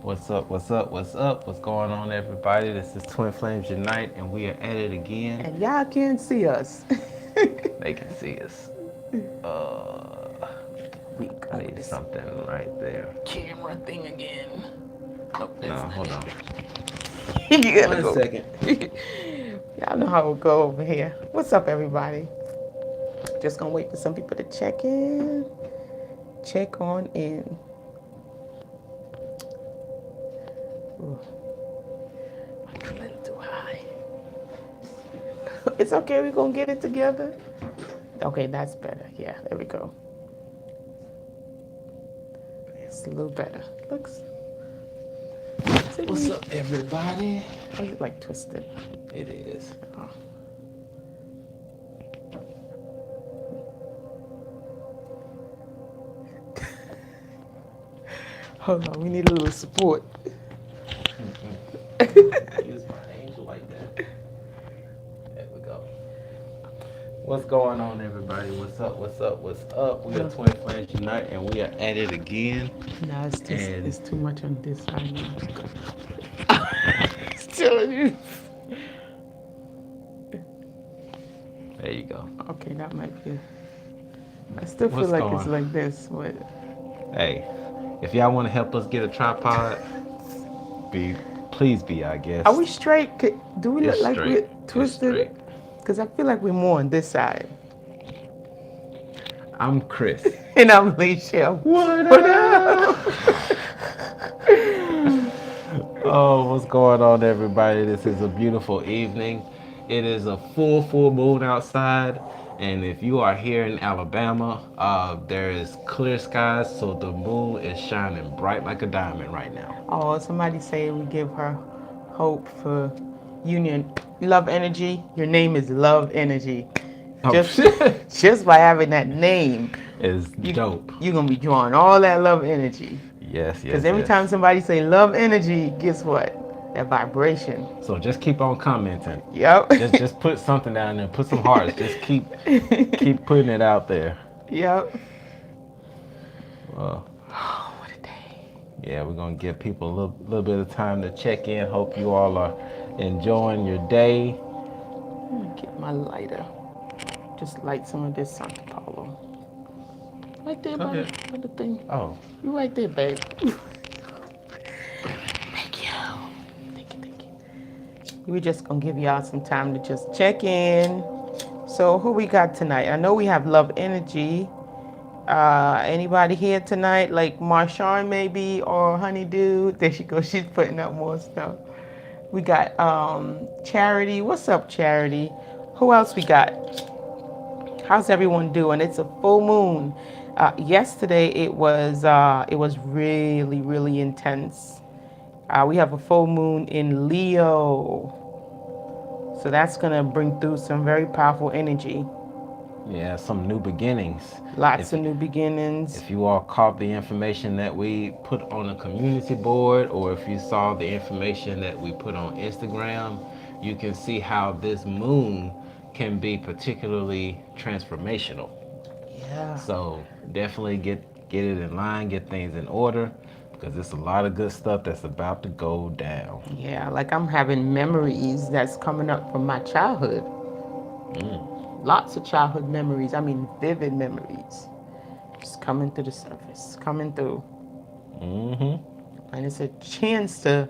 What's up? What's up? What's up? What's going on, everybody? This is Twin Flames Unite, and we are at it again. And y'all can't see us. They can see us. Uh, We I got need this something right there. camera thing again. Nope, that's No, not hold on. it. You gotta One go. second. Y'all know how it go over here. What's up, everybody? Just gonna wait for some people to check in. Check on in. Ooh, a little too high. It's okay. We're gonna get it together. Okay, that's better. Yeah, there we go. It's a little better. Looks. What's up, everybody? Oh, you like twisted. It is. Oh. Hold on, we need a little support. Use my angel like that. There we go. What's going on, everybody? What's up? What's up? What's up? We are No, Twin Flames Unite, and we are at it again. no, And it's too much on this side now. It's telling you. there you go. Okay, that might be. I still feel What's like it's going? like this. But Hey, if y'all want to help us get a tripod, be please be our are guest. we straight? Do we It's look like straight. we're It's twisted? straight. Because I feel like we're more on this side. I'm Chris. And I'm Alicia. What What up? up? Oh, what's going on, everybody? This is a beautiful evening. It is a full moon outside, and if you are here in Alabama, there is clear skies, so the moon is shining bright like a diamond right now. Oh, somebody say we give her hope for union. Love energy. Your name is Love Energy. Oh, Just just by having that name, it's you dope. you're gonna be drawing all that love energy. Yes, Because yes, every yes. time somebody say love energy, guess what? That vibration. So just keep on commenting. Yep. Just put something down there. Put some hearts. Just keep putting it out there. Yep. Well, Oh, what a day. yeah, we're gonna give people a little bit of time to check in. Hope you all are enjoying your day. Let me get my lighter. Just light some of this Santa Paulo. Right there Go by ahead. the thing. Oh, You right there, babe. Thank you. Thank you, thank you. We're just gonna give y'all some time to just check in. So who we got tonight? I know we have Love Energy. Anybody here tonight? Like Marshawn maybe or Honeydew? There she goes. She's putting up more stuff. We got Charity. What's up, Charity? Who else we got? How's everyone doing? It's a full moon. Yesterday it was really intense. We have a full moon in Leo, so that's gonna bring through some very powerful energy. yeah, some new beginnings. Lots If of new beginnings. if you all caught the information that we put on the community board, or if you saw the information that we put on Instagram, you can see how this moon can be particularly transformational. Yeah. So definitely get it in line, get things in order, because there's a lot of good stuff that's about to go down. Yeah, like I'm having memories that's coming up from my childhood. Mm. Lots of childhood memories. I mean, vivid memories. Just coming through the surface, coming through. Mm-hmm. And it's a chance to,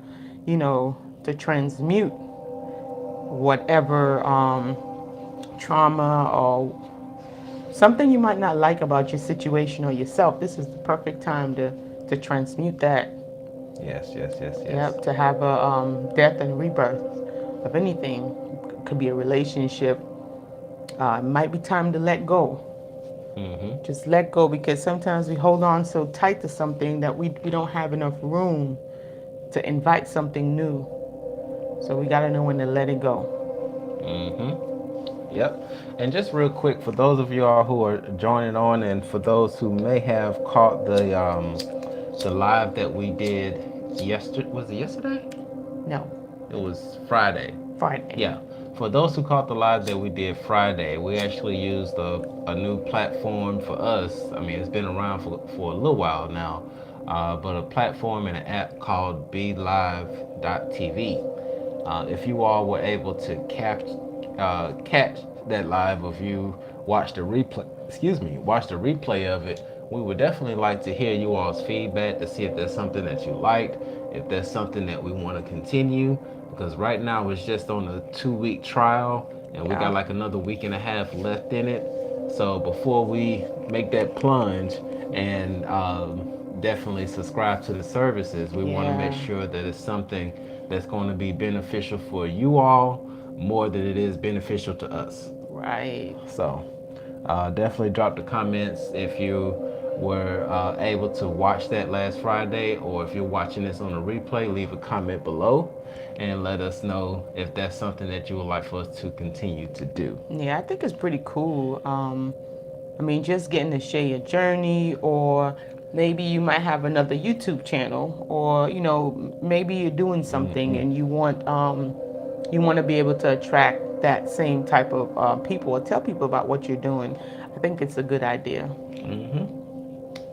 to transmute whatever trauma or something you might not like about your situation or yourself. This is the perfect time to transmute that. Yes, yes, yes, yes. Yep, to have a death and rebirth of anything. Could be a relationship. It might be time to let go. Mm-hmm. Just let go because sometimes we hold on so tight to something that we don't have enough room to invite something new. So we got to know when to let it go. Mm-hmm. Yep. And just real quick, for those of y'all who are joining on, and for those who may have caught the live that we did yesterday, was it yesterday? No, It was Friday. Friday. Yeah. For those who caught the live that we did Friday, we actually used a new platform for us. I mean, it's been around for a little while now, but a platform and an app called BeLive.tv. If you all were able to catch that live, if you watch the replay, watch the replay of it, we would definitely like to hear you all's feedback to see if there's something that you liked, if there's something that we want to continue. Because right now it's just on a 2 week trial, and we got Yeah. like another week and a half left in it. So before we make that plunge and definitely subscribe to the services, we want to make Yeah. sure that it's something that's going to be beneficial for you all more than it is beneficial to us. Right. So definitely drop the comments if you were able to watch that last Friday, or if you're watching this on a replay, leave a comment below and let us know if that's something that you would like for us to continue to do. Yeah, I think it's pretty cool. I mean, just getting to share your journey, or maybe you might have another YouTube channel, or maybe you're doing something and you want to be able to attract that same type of people, or tell people about what you're doing. I think it's a good idea.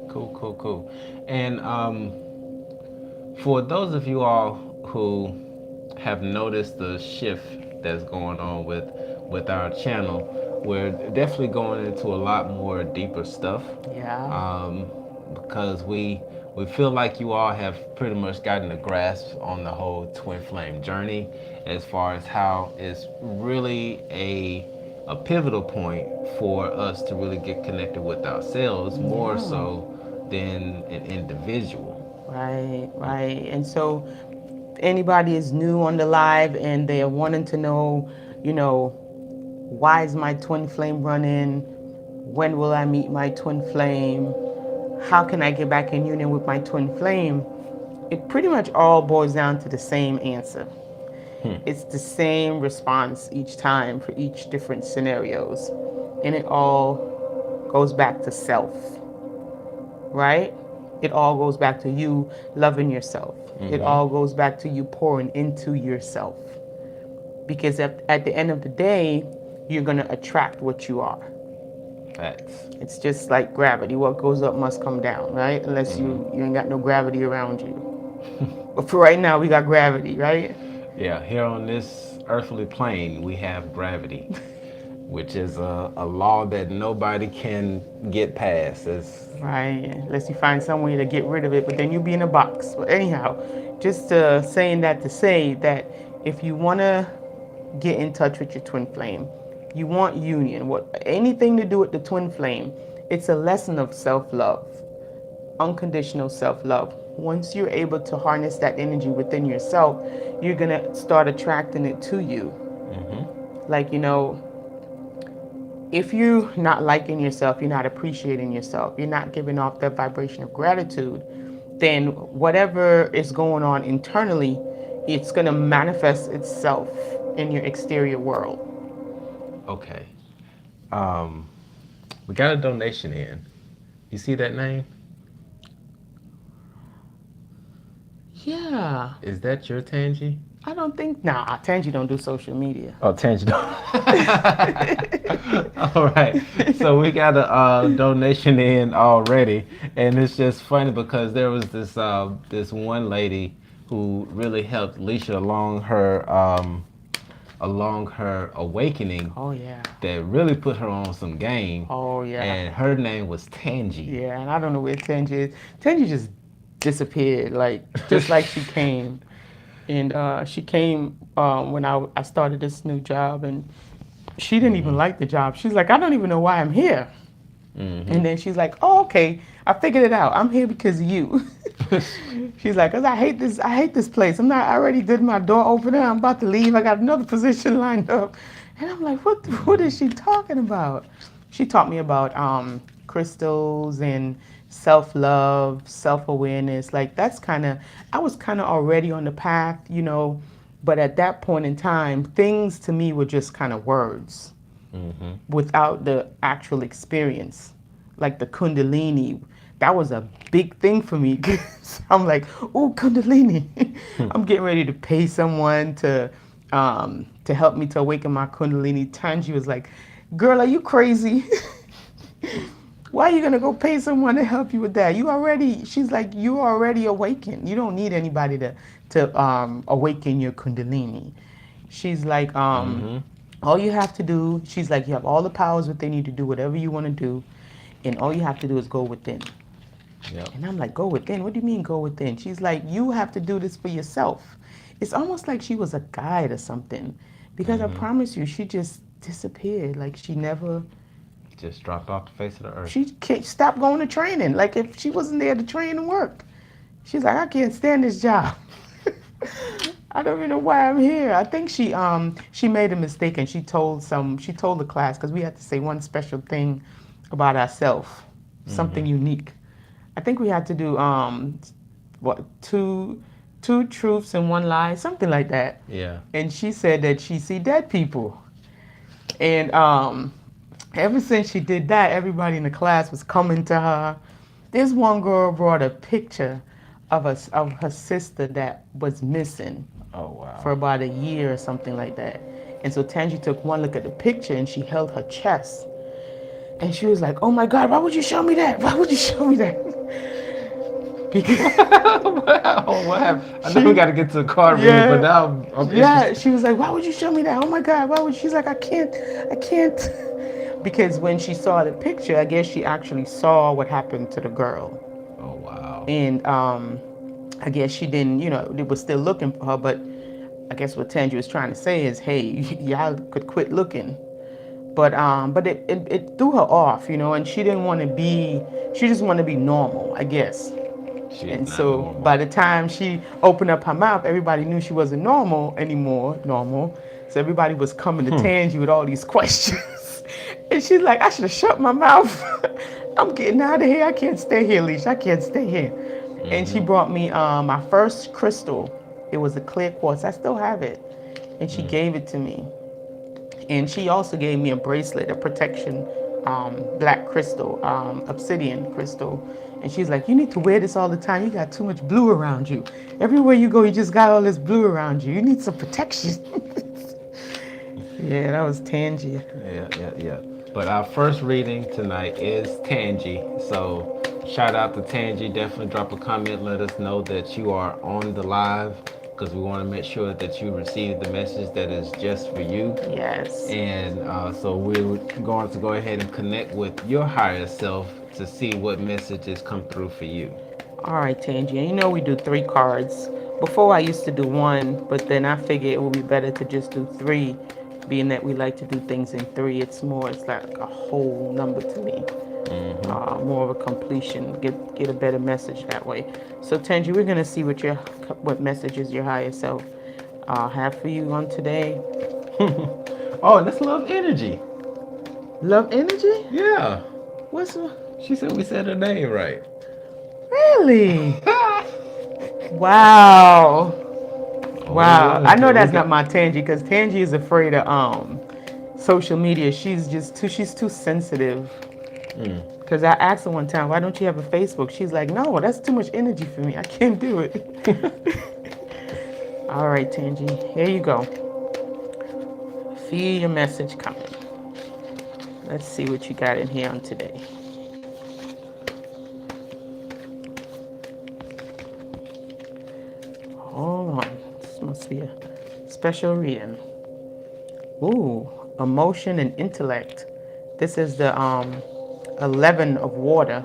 Cool, cool, cool. And for those of you all who have noticed the shift that's going on with our channel, we're definitely going into a lot more deeper stuff. Yeah. Because we feel like you all have pretty much gotten a grasp on the whole twin flame journey, as far as how it's really a pivotal point for us to really get connected with ourselves more Yeah. so than an individual. Right, right. And so anybody is new on the live and they're wanting to know, why is my twin flame running? When will I meet my twin flame? How can I get back in union with my twin flame? It pretty much all boils down to the same answer. It's the same response each time for each different scenarios. And it all goes back to self, right? It all goes back to you loving yourself. It all goes back to you pouring into yourself. Because at the end of the day, you're going to attract what you are. Facts. It's just like gravity. What goes up must come down, right? Unless you ain't got no gravity around you. But for right now, we got gravity, right? Yeah, here on this earthly plane, we have gravity, which is a law that nobody can get past. It's, Right. Unless you find some way to get rid of it, but then you'll be in a box. But anyhow, just saying that to say that if you want to get in touch with your twin flame, you want union, anything to do with the twin flame, it's a lesson of self-love, unconditional self-love. Once you're able to harness that energy within yourself, you're going to start attracting it to you. Like, if you're not liking yourself, you're not appreciating yourself, you're not giving off that vibration of gratitude, then whatever is going on internally, it's going to manifest itself in your exterior world. okay. Um, we got a donation in. You see that name? Yeah. Is that your Tangy? I don't think, nah, Tangy don't do social media. Oh, Tangy. All right. So we got a donation in already, and it's just funny because there was this one lady who really helped Leisha along her awakening, Oh, yeah. that really put her on some game. Oh, yeah. And her name was Tangy. Yeah, and I don't know where Tangy is. Tangy just disappeared, just like she came. And she came when I started this new job, and she didn't even like the job. She's like, I don't even know why I'm here. And then she's like, oh, okay, I figured it out. I'm here because of you. She's like, cause I hate this place. I already did my door opener. I'm about to leave. I got another position lined up. And I'm like, what is she talking about? She taught me about crystals and self-love, self-awareness. Like I was kind of already on the path, but at that point in time, things to me were just kind of words without the actual experience. Like the Kundalini, that was a big thing for me. I'm like, oh, Kundalini. I'm getting ready to pay someone to help me to awaken my Kundalini. Tanji was like, girl, are you crazy? Why are you gonna go pay someone to help you with that? You already, she's like, you already awakened. You don't need anybody to awaken your kundalini. She's like, Mm-hmm. all you have to do, she's like, you have all the powers within you to do whatever you want to do, and all you have to do is go within. Yep. And I'm like, go within? What do you mean go within? She's like, you have to do this for yourself. It's almost like she was a guide or something. Because I Mm-hmm. promise you, she just disappeared. Like she never, Just dropped off the face of the earth. she can't stop going to training. Like if she wasn't there to train and work. She's like, I can't stand this job. I don't even know why I'm here. I think she made a mistake and she told the class because we had to say one special thing about ourselves, something Mm-hmm. unique. I think we had to do what two truths and one lie, something like that. Yeah. And she said that she see dead people. And ever since she did that, everybody in the class was coming to her. This one girl brought a picture of her sister that was missing Oh for wow. about a year or something like that. And so Tangi took one look at the picture and she held her chest. And she was like, oh my God, why would you show me that? Why would you show me that? Because What happened? I know we she, got to get to the card reading, but yeah, now I'm yeah. interested. She was like, why would you show me that? Oh my God, why would, she's like, I can't. Because when she saw the picture, I guess she actually saw what happened to the girl. Oh wow. And I guess she didn't, they were still looking for her, but I guess what Tangi was trying to say is, hey, y'all could quit looking. But it threw her off, and she didn't want to be, she just wanted to be normal, I guess. She is And not so by normal. the time she opened up her mouth, everybody knew she wasn't normal anymore, normal. So everybody was coming to Tangi with all these questions. And she's like, I should have shut my mouth. I'm getting out of here. I can't stay here, Leash. I can't stay here. And she Mm-hmm. brought me my first crystal. It was a clear quartz. I still have it. And she Mm. gave it to me. And she also gave me a bracelet, a protection black crystal, obsidian crystal. And she's like, you need to wear this all the time. You got too much blue around you. Everywhere you go, you just got all this blue around you. You need some protection. Yeah, that was Tangia. Yeah, yeah, yeah. But our first reading tonight is Tangi. So shout out to Tangi. Definitely drop a comment. Let us know that you are on the live because we want to make sure that you receive the message that is just for you. Yes. And so we're going to go ahead and connect with your higher self to see what messages come through for you. All right, Tangia. You know we do 3 cards. Before I used to do one, but then I figured it would be better to just do 3, being that we like to do things in 3. It's like a whole number to me. Mm-hmm. More of a completion. Get a better message that way. So Tangi, we're gonna see what messages your higher self have for you on today. Oh, that's love energy. Love energy. Yeah. What's She said we said her name right. really? Wow. Oh, Wow. I what? know We that's got. not my Tangi because Tangi is afraid of social media. She's too sensitive. Mm. Because I asked her one time, why don't you have a Facebook? She's like, no, that's too much energy for me. I can't do it. All right, Tangi, here you go. Feel your message coming. Let's see what you got in here on today. Hold on. This must be a special reading. Ooh, emotion and intellect. This is the 11 of water.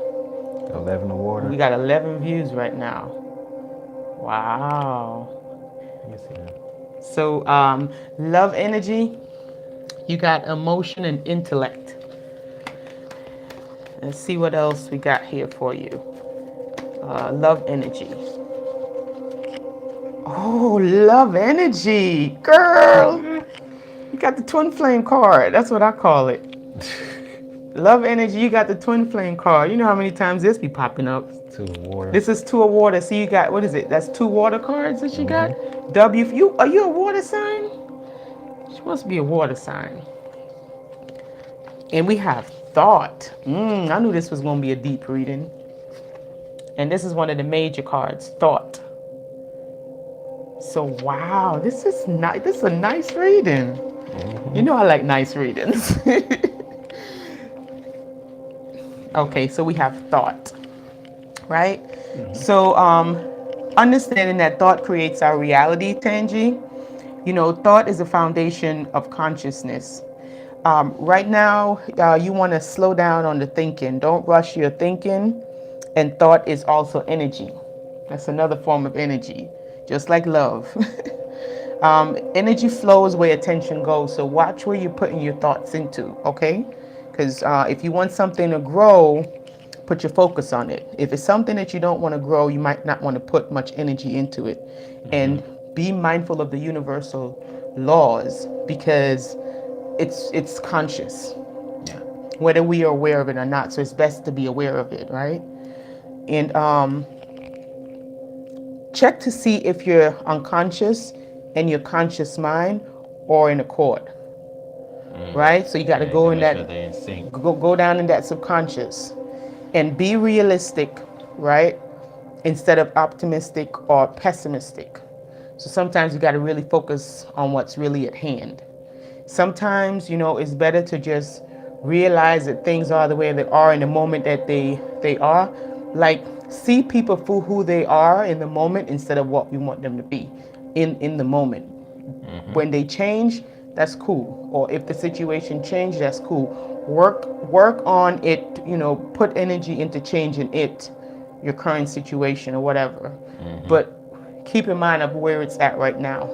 11 of water. We got 11 views right now. Wow. Let me see that. So, love energy, you got emotion and intellect. Let's see what else we got here for you. Love energy. Oh, love energy. Girl, you got the twin flame card. That's what I call it. Love energy, you got the twin flame card. You know how many times this be popping up? 2 of water. This is 2 of water. So you got, what is it? That's 2 water cards that you got? Mm-hmm. Are you a water sign? She must be a water sign. And we have thought. I knew this was going to be a deep reading. And this is one of the major cards, thought. So wow, this is nice. This is a nice reading. You Mm-hmm. know I like nice readings. Okay, so we have thought, right? Mm-hmm. So understanding that thought creates our reality, Tangi. You know, thought is the foundation of consciousness. Right now, you want to slow down on the thinking. Don't rush your thinking. And thought is also energy. That's another form of energy, just like love. Energy flows where attention goes. So watch where you're putting your thoughts into, okay? Because if you want something to grow, put your focus on it. If it's something that you don't want to grow, you might not want to put much energy into it. Mm-hmm. And be mindful of the universal laws because it's conscious, Yeah. whether we are aware of it or not. So it's best to be aware of it, right? And check to see if you're unconscious in your conscious mind or in accord, Mm. right? So you got to Yeah, you go gotta in make that, sure they're in sync. go down in that subconscious and be realistic, right? Instead of optimistic or pessimistic. So sometimes you got to really focus on what's really at hand. Sometimes, you know, it's better to just realize that things are the way they are in the moment that they are. Like see people for who they are in the moment instead of what we want them to be in the moment. Mm-hmm. When they change, that's cool. Or if the situation changes, that's cool. Work on it, you know, put energy into changing it, your current situation or whatever. Mm-hmm. But keep in mind of where it's at right now.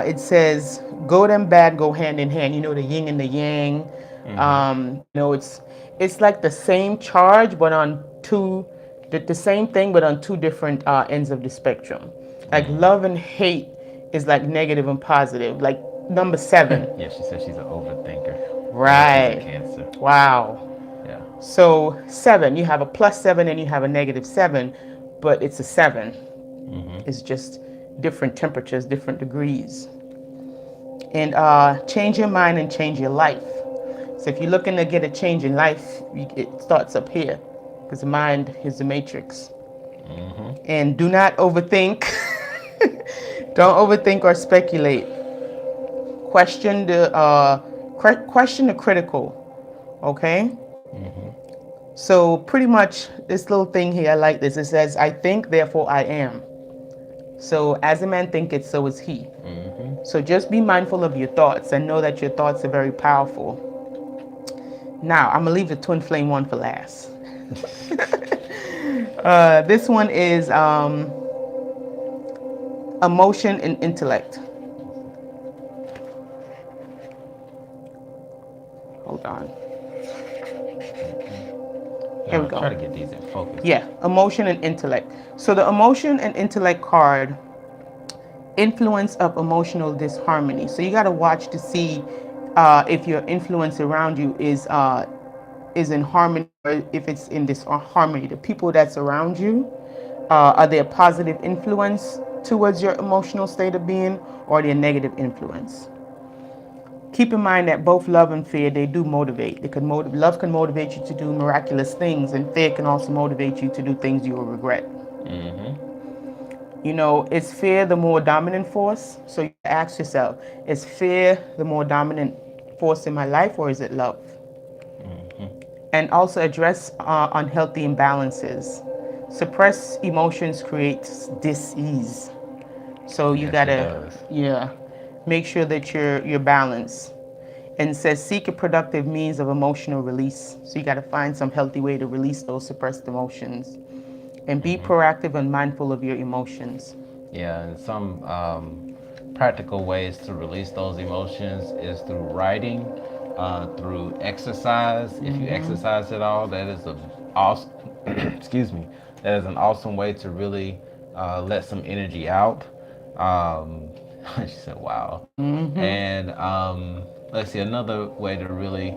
It says good and bad go hand in hand. You know, the yin and the yang. Mm-hmm. You know, it's like the same charge, but on two, the same thing, but on two different ends of the spectrum. Like Mm. love and hate is like negative and positive. Like number seven. Yeah, she said she's an overthinker, and she's a Right. Cancer. Wow. Yeah. So seven, you have a plus seven and you have a negative seven, but it's a seven. Mm-hmm. It's just different temperatures, different degrees. And change your mind and change your life. So if you're looking to get a change in life, it starts up here because the mind is the matrix. Mm-hmm. And do not overthink. Don't overthink or speculate. Question question the critical. Okay. Mm-hmm. So pretty much this little thing here, I like this. It says, "I think, therefore I am." So as a man thinketh, so is he. Mm-hmm. So just be mindful of your thoughts and know that your thoughts are very powerful. Now, I'm gonna leave the twin flame one for last. This one is emotion and intellect. Hold on. Yeah, Here we I'll try go. to get these in focus. Yeah, emotion and intellect. So the emotion and intellect card, influence of emotional disharmony. So you got to watch to see if your influence around you is in harmony or if it's in disharmony. The people that's around you, are they a positive influence towards your emotional state of being or are they a negative influence? Keep in mind that both love and fear, they do motivate. They can love can motivate you to do miraculous things, and fear can also motivate you to do things you will regret. Mm-hmm. You know, is fear the more dominant force? So you ask yourself, is fear the more dominant force in my life or is it love? Mm-hmm. And also address unhealthy imbalances. Suppressed emotions creates dis-ease. So you Yes, it gotta, does. yeah, make sure that you're balanced. And it says seek a productive means of emotional release. So you gotta find some healthy way to release those suppressed emotions. And be Mm-hmm. proactive and mindful of your emotions. Yeah, and some practical ways to release those emotions is through writing, through exercise. If you exercise at all, that is a awesome. Excuse me. That is an awesome way to really let some energy out. Um, she said, "Wow," and let's see. Another way to really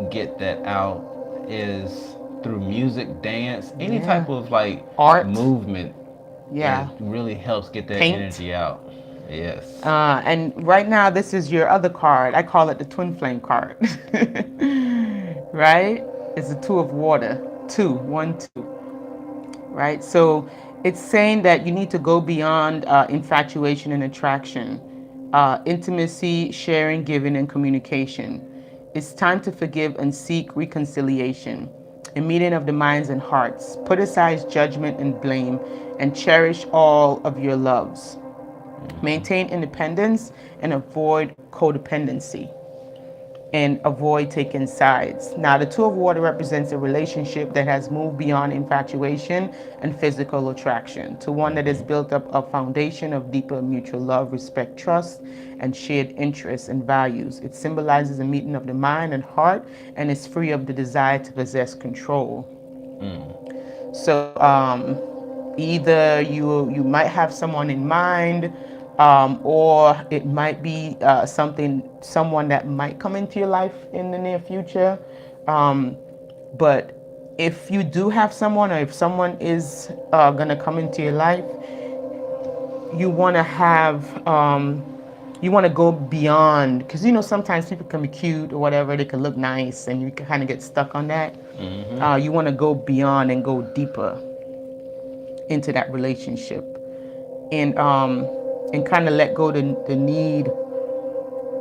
get that out is through music, dance, any Yeah. type of like Art. movement. It Yeah. really helps get that Paint. energy out. Yes. And right now, this is your other card. I call it the twin flame card. Right? It's the two of water. Two, one, two. Right? So it's saying that you need to go beyond infatuation and attraction, intimacy, sharing, giving, and communication. It's time to forgive and seek reconciliation, a meeting of the minds and hearts. Put aside judgment and blame and cherish all of your loves. Maintain independence and avoid codependency and avoid taking sides. Now, the Two of Water represents a relationship that has moved beyond infatuation and physical attraction to one that has built up a foundation of deeper mutual love, respect, trust, and shared interests and values. It symbolizes a meeting of the mind and heart and is free of the desire to possess control. So either you might have someone in mind, or it might be someone that might come into your life in the near future. Um, but if you do have someone, or if someone is gonna come into your life, you want to have you want to go beyond, because sometimes people can be cute or whatever, they can look nice and you can kind of get stuck on that. You want to go beyond and go deeper into that relationship, and kind of let go the need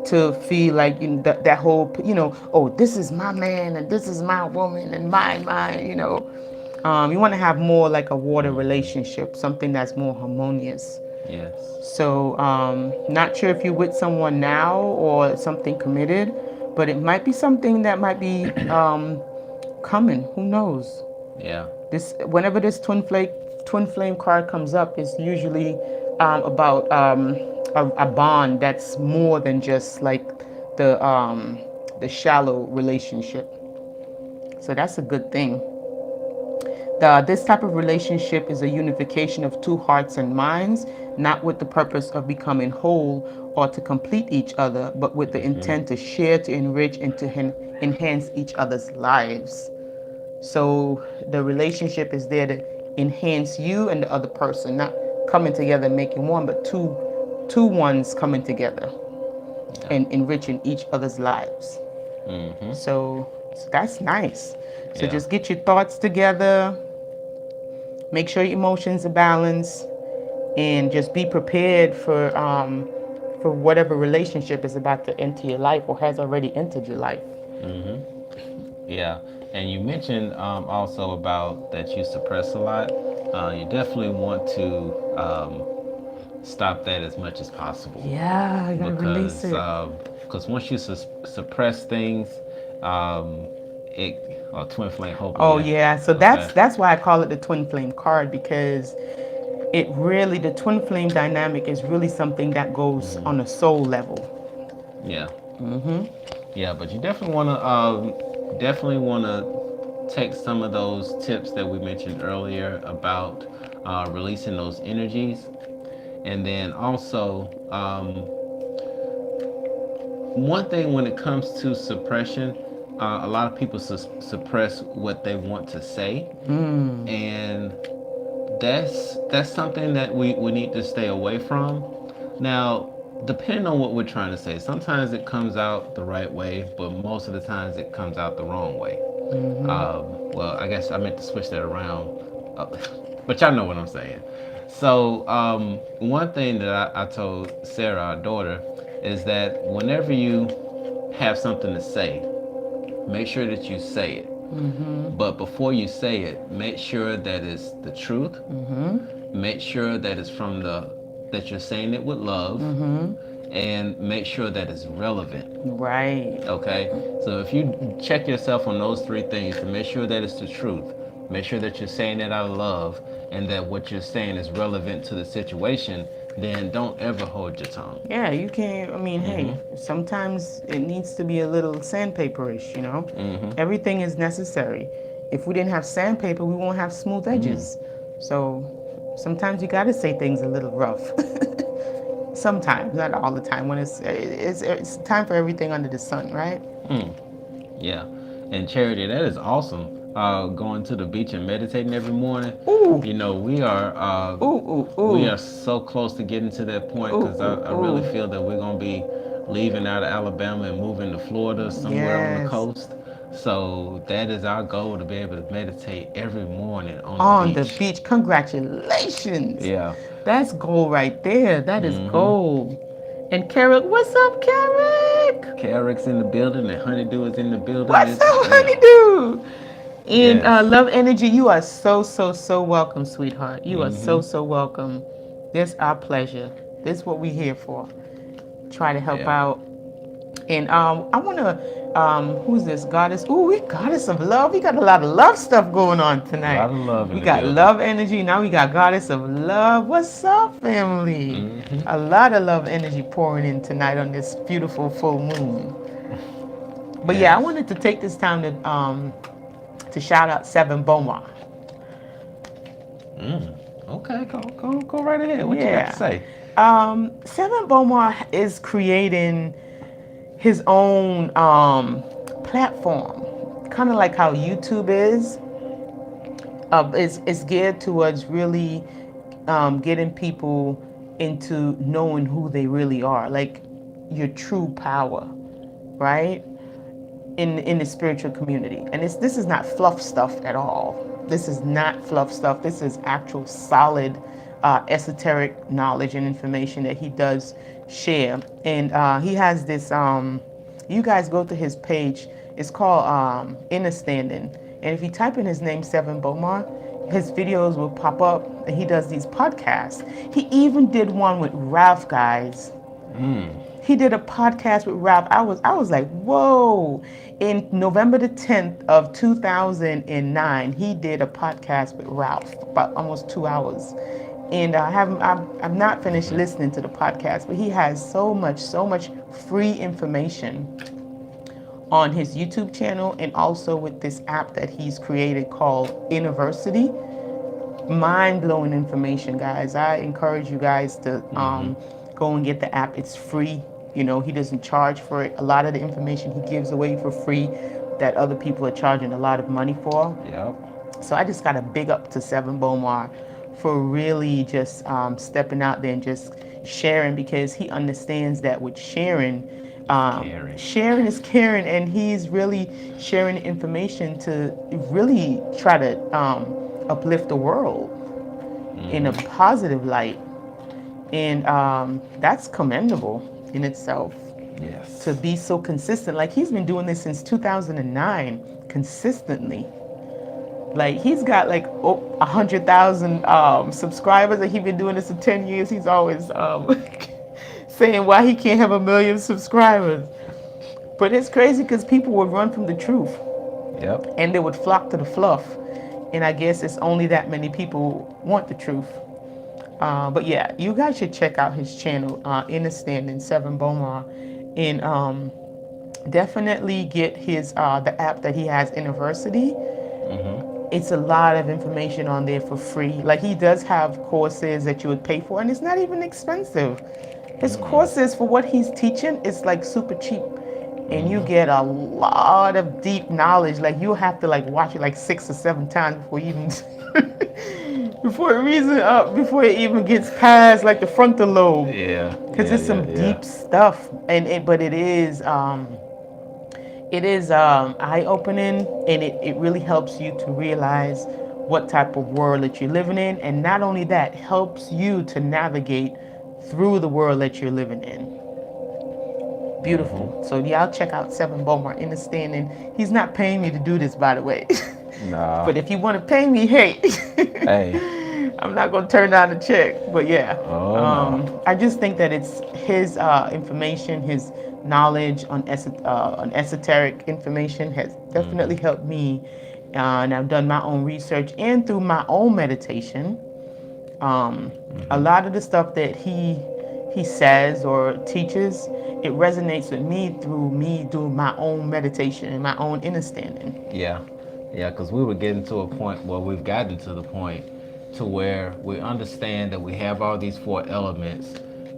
to feel like that whole, oh, this is my man and this is my woman and you want to have more like a water relationship, something that's more harmonious. Yes. So not sure if you're with someone now or something committed, but it might be something that might be coming. Who knows? Yeah. This whenever this twin flame card comes up, it's usually about a bond that's more than just like the shallow relationship. So that's a good thing. This type of relationship is a unification of two hearts and minds, not with the purpose of becoming whole or to complete each other, but with the intent to share, to enrich, and to enhance each other's lives. So the relationship is there to enhance you and the other person, not coming together and making one, but two ones coming together and enriching each other's lives. So that's nice. So Yeah. just get your thoughts together, make sure your emotions are balanced, and just be prepared for whatever relationship is about to enter your life or has already entered your life. Yeah, and you mentioned also about that you suppress a lot. You definitely want to stop that as much as possible, Yeah, I gotta release it. because once you suppress things, it twin flame hope Oh again. yeah, so Okay. that's why I call it the twin flame card, because the twin flame dynamic is really something that goes on a soul level. Yeah. Yeah, but you definitely want to take some of those tips that we mentioned earlier about releasing those energies, and then also one thing when it comes to suppression, a lot of people suppress what they want to say, and that's something that we need to stay away from. Now, depending on what we're trying to say, sometimes it comes out the right way, but most of the times it comes out the wrong way. Well, I guess I meant to switch that around, uh, but y'all know what I'm saying. So, one thing that I told Sarah, our daughter, is that whenever you have something to say, make sure that you say it. But before you say it, make sure that it's the truth. Make sure that it's that you're saying it with love, and make sure that it's relevant. Right. Okay? So if you check yourself on those three things to make sure that it's the truth, make sure that you're saying it out of love, and that what you're saying is relevant to the situation, then don't ever hold your tongue. Yeah, you can't. I mean, hey, sometimes it needs to be a little sandpaperish. Everything is necessary. If we didn't have sandpaper, we won't have smooth edges. So sometimes you got to say things a little rough. Sometimes, not all the time. When it's time for everything under the sun, right? Yeah. And Charity, that is awesome. Going to the beach and meditating every morning. Ooh, You know, ooh, ooh, we ooh, are so close to getting to that point, ooh, because I ooh, really ooh. feel that we're gonna be leaving out of Alabama and moving to Florida, somewhere on the Yes. coast. So that is our goal, to be able to meditate every morning on the On the beach. beach. Congratulations. Yeah. That's gold right there. That is Mm-hmm. gold. And Carrick, what's up, Carrick? Carrick's in the building and Honeydew is in the building. What's up, It's honeydew? And yes. Love Energy, you are so, so, so welcome, sweetheart. You are so, Mm-hmm. so welcome. This our pleasure. This is what we're here for. Try to help Yeah. out. And I want to, who's this? Goddess. Ooh, we Goddess of Love. We got a lot of love stuff going on A tonight. lot of love in We the got building. Love Energy. Now we got Goddess of Love. What's up, family? Mm-hmm. A lot of love energy pouring in tonight on this beautiful full moon. But yeah, I Yes. wanted to take this time to shout out Seven Boma. Mm. Okay, go right ahead. What you got to Yeah. say? Seven Boma is creating his own platform, kind of like how YouTube is. It's geared towards really getting people into knowing who they really are, like your true power, right? In the spiritual community. And this is not fluff stuff at all. This is not fluff stuff. This is actual solid esoteric knowledge and information that he does share. And he has this. You guys go to his page. It's called Understanding. And if you type in his name, Seven Bomar, his videos will pop up. And he does these podcasts. He even did one with Ralph, guys. Mm. He did a podcast with Ralph. I was like, whoa. In November the 10th of 2009, he did a podcast with Ralph, about almost 2 hours. And I've not finished listening to the podcast, but he has so much free information on his YouTube channel and also with this app that he's created called University. Mind-blowing information, guys. I encourage you guys to go and get the app. It's free. He doesn't charge for it. A lot of the information he gives away for free that other people are charging a lot of money for. Yep. So I just got a big up to Seven Bomar for really just stepping out there and just sharing, because he understands that with sharing, Caring. sharing is caring, and he's really sharing information to really try to uplift the world in a positive light. And that's commendable in itself, Yes. to be so consistent. Like, he's been doing this since 2009 consistently. Like, he's got like 100,000 subscribers, and he's been doing this for 10 years. He's always saying why he can't have 1 million subscribers. But it's crazy because people would run from the truth Yep. and they would flock to the fluff. And I guess it's only that many people want the truth. But yeah, you guys should check out his channel, Understanding Seven Bomar, and definitely get his the app that he has, University. It's a lot of information on there for free. Like, he does have courses that you would pay for, and it's not even expensive. His courses, for what he's teaching, is like super cheap, and you get a lot of deep knowledge. Like, you have to like watch it like 6 or 7 times before you even before it even gets past like the frontal lobe, Yeah. because Yeah. it's some Yeah. deep stuff. But it is eye-opening, and it really helps you to realize what type of world that you're living in, and not only that, helps you to navigate through the world that you're living in. Beautiful. So yeah, I'll check out Seven Bomar, Understanding. He's not paying me to do this, by the way. Nah. But if you want to pay me, hey, Hey. I'm not going to turn down a check. But yeah, Oh no. I just think that it's his information, his knowledge on esoteric information has definitely helped me. And I've done my own research, and through my own meditation, a lot of the stuff that he says or teaches, it resonates with me through me doing my own meditation and my own understanding. Yeah. Yeah, because we were getting to a point where we've gotten to the point to where we understand that we have all these 4 elements,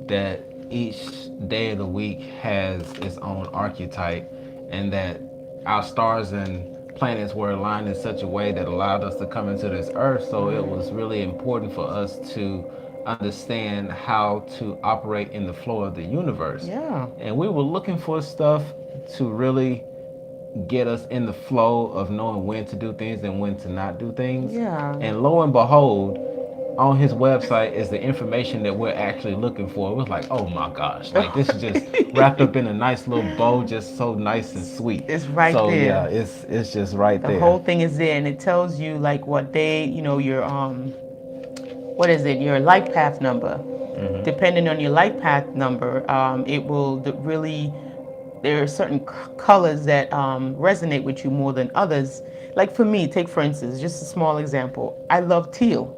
that each day of the week has its own archetype, and that our stars and planets were aligned in such a way that allowed us to come into this earth. So it was really important for us to understand how to operate in the flow of the universe. Yeah. And we were looking for stuff to really get us in the flow of knowing when to do things and when to not do things. Yeah. And lo and behold, on his website is the information that we're actually looking for. It was like, oh my gosh, like this is just wrapped up in a nice little bow, just so nice and sweet. It's right So yeah, there. it's just right The there. whole thing is there, and it tells you like what day, your what is it, your life path number. Depending on your life path number, it will really. There are certain colors that resonate with you more than others. Like for me, take for instance, just a small example. I love teal.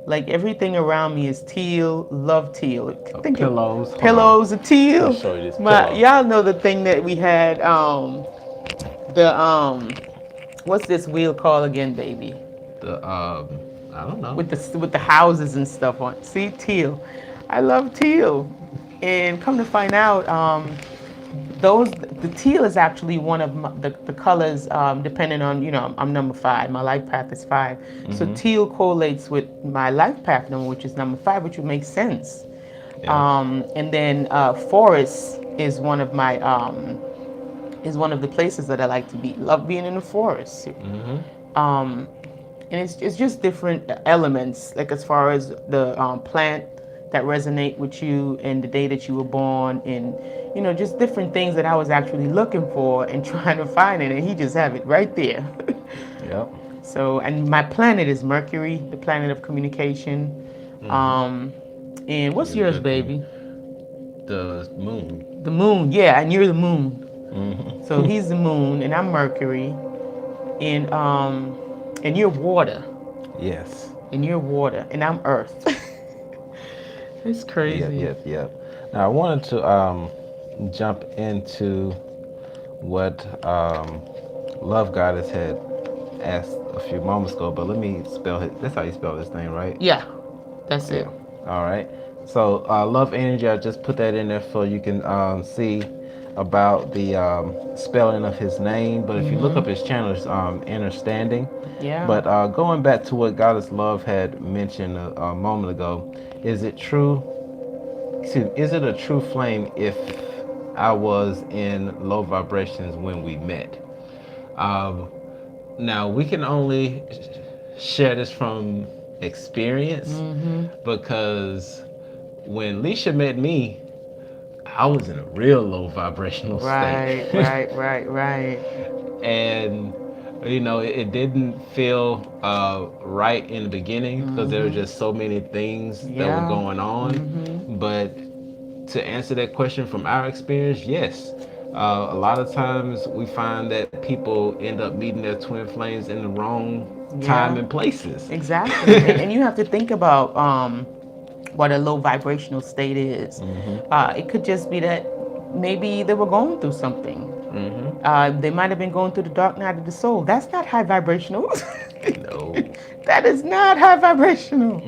Like everything around me is teal. Love teal. Think of Pillows. Hold on. pillows are Let me teal. show you this My pillow. y'all know the thing that we had. The what's this wheel called again, baby? The I don't know. With the houses and stuff on. See, teal. I love teal. And come to find out, the teal is actually one of the colors. Depending on I'm number 5. My life path is 5. So teal correlates with my life path number, which is number 5, which would make sense. Yeah. And then forest is one of my is one of the places that I like to be. Love being in the forest. And it's just different elements, like as far as the plant that resonate with you and the day that you were born, and just different things that I was actually looking for and trying to find it, and he just have it right there. Yep. So, and my planet is Mercury, the planet of communication. And what's Really yours, good thing. baby? The moon. The moon. Yeah, and you're the moon. So he's the moon, and I'm Mercury, and you're water, Yes. and I'm Earth. It's Yep. crazy. Yep. Yep. Now I wanted to jump into what Love Goddess had asked a few moments ago, but let me spell it. That's how you spell this thing, right? Yeah, that's Yeah. it. All right. So, love energy, I just put that in there so you can see about the spelling of his name. But if you look up his channel, it's Understanding. Yeah. But going back to what Goddess Love had mentioned a moment ago, is it true? Excuse me, is it a true flame if I was in low vibrations when we met? Um, Now we can only share this from experience because when Leisha met me, I was in a real low vibrational state. Right, right, right, right. And it didn't feel right in the beginning because there were just so many things that were Yeah. going on. But to answer that question from our experience, yes. A lot of times we find that people end up meeting their twin flames in the wrong time Yeah. and places. Exactly. And you have to think about what a low vibrational state is. It could just be that maybe they were going through something. They might have been going through the dark night of the soul. That's not high vibrational. No. That is not high vibrational.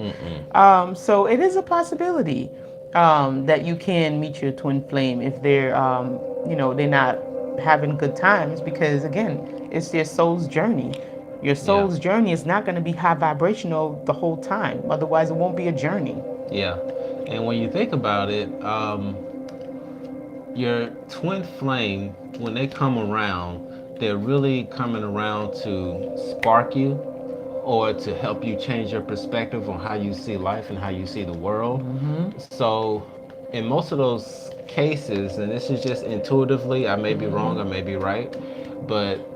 So it is a possibility that you can meet your twin flame if they're not having good times, because again, it's their soul's journey. Your Yeah. soul's journey is not going to be high vibrational the whole time. Otherwise, it won't be a journey. Yeah. And when you think about it, your twin flame, when they come around, they're really coming around to spark you or to help you change your perspective on how you see life and how you see the world. So, in most of those cases, and this is just intuitively, I may be wrong, I may be right, but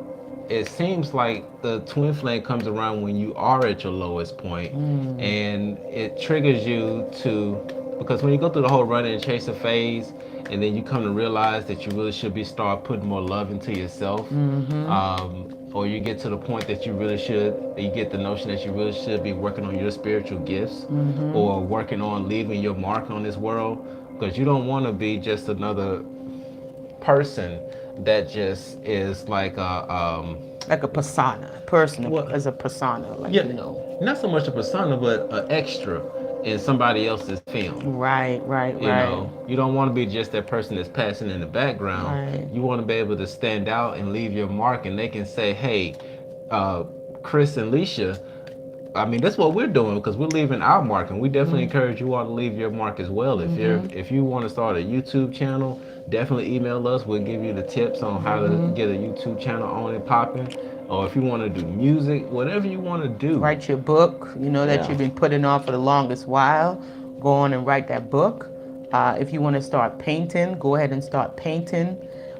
it seems like the twin flame comes around when you are at your lowest point, and it triggers you to, because when you go through the whole run and chaser phase, and then you come to realize that you really should be start putting more love into yourself, or you get to the point that you get the notion that you really should be working on your spiritual gifts, or working on leaving your mark on this world, because you don't want to be just another person that just is like Like a persona, person What? as a persona, like yeah, not so much a persona, but an extra in somebody else's film. Right, right, right, You don't want to be just that person that's passing in the background. right. You want to be able to stand out and leave your mark, and they can say, "Hey, uh, Chris and Leisha." I mean, that's what we're doing because we're leaving our mark, and we definitely encourage you all to leave your mark as well. If you want to start a YouTube channel, definitely email us. We'll give you the tips on how to get a YouTube channel on and popping. or if you want to do music, whatever you want to do. Write your book, that Yeah. you've been putting off for the longest while. Go on and write that book. If you want to start painting, go ahead and start painting.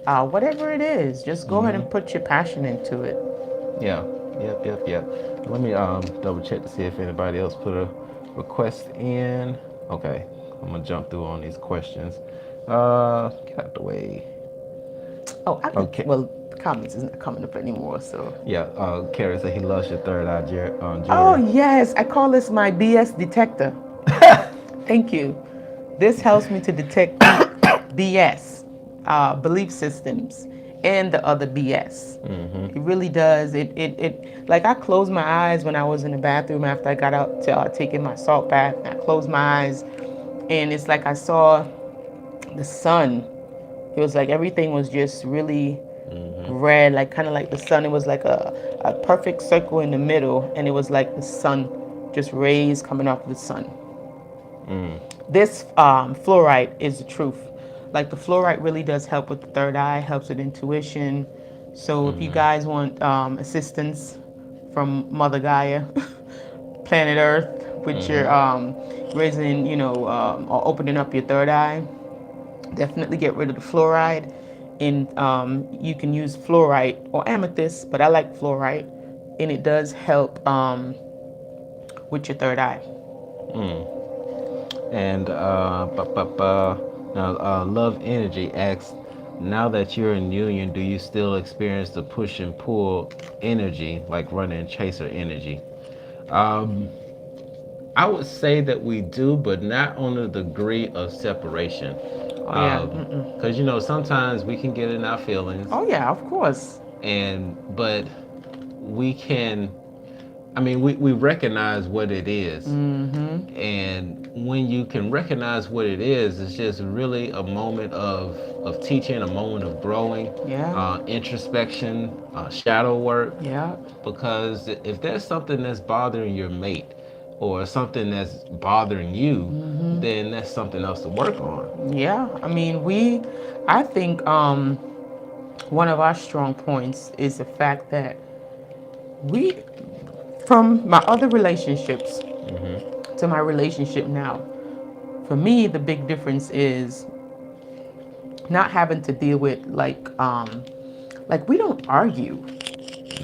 Whatever it is, just go ahead and put your passion into it. Yeah. Yep. Let me double check to see if anybody else put a request in. Okay. I'm gonna jump through on these questions. Get out the way. Oh, I could. Okay. Well, the comments is not coming up anymore. So. Yeah. Carrie said he loves your third eye, Oh Jerry. yes, I call this my BS detector. Thank you. This helps me to detect BS, belief systems, and the other BS. It really does. It like I closed my eyes when I was in the bathroom after I got out to taking my salt bath. And I closed my eyes, and it's like I saw the sun. It was like everything was just really red, like kind of like the sun. It was like a perfect circle in the middle, and it was like the sun, just rays coming off the sun. This fluorite is the truth. Like the fluorite really does help with the third eye, helps with intuition. So if you guys want assistance from Mother Gaia, planet Earth, with your raising, or opening up your third eye, definitely get rid of the fluoride. And you can use fluorite or amethyst, but I like fluorite, and it does help with your third eye. And now Love Energy asks, now that you're in union, do you still experience the push and pull energy, like running chaser energy? Um, I would say that we do, but not on the degree of separation. Oh yeah. Because sometimes we can get in our feelings, Oh yeah, of course. but we can. I mean, we recognize what it is. And when you can recognize what it is, it's just really a moment of teaching, a moment of growing, Yeah. introspection, shadow work. Yeah. Because if there's something that's bothering your mate or something that's bothering you, then that's something else to work on. Yeah. I mean, I think one of our strong points is the fact that we, from my other relationships to my relationship now, for me, the big difference is not having to deal with like we don't argue.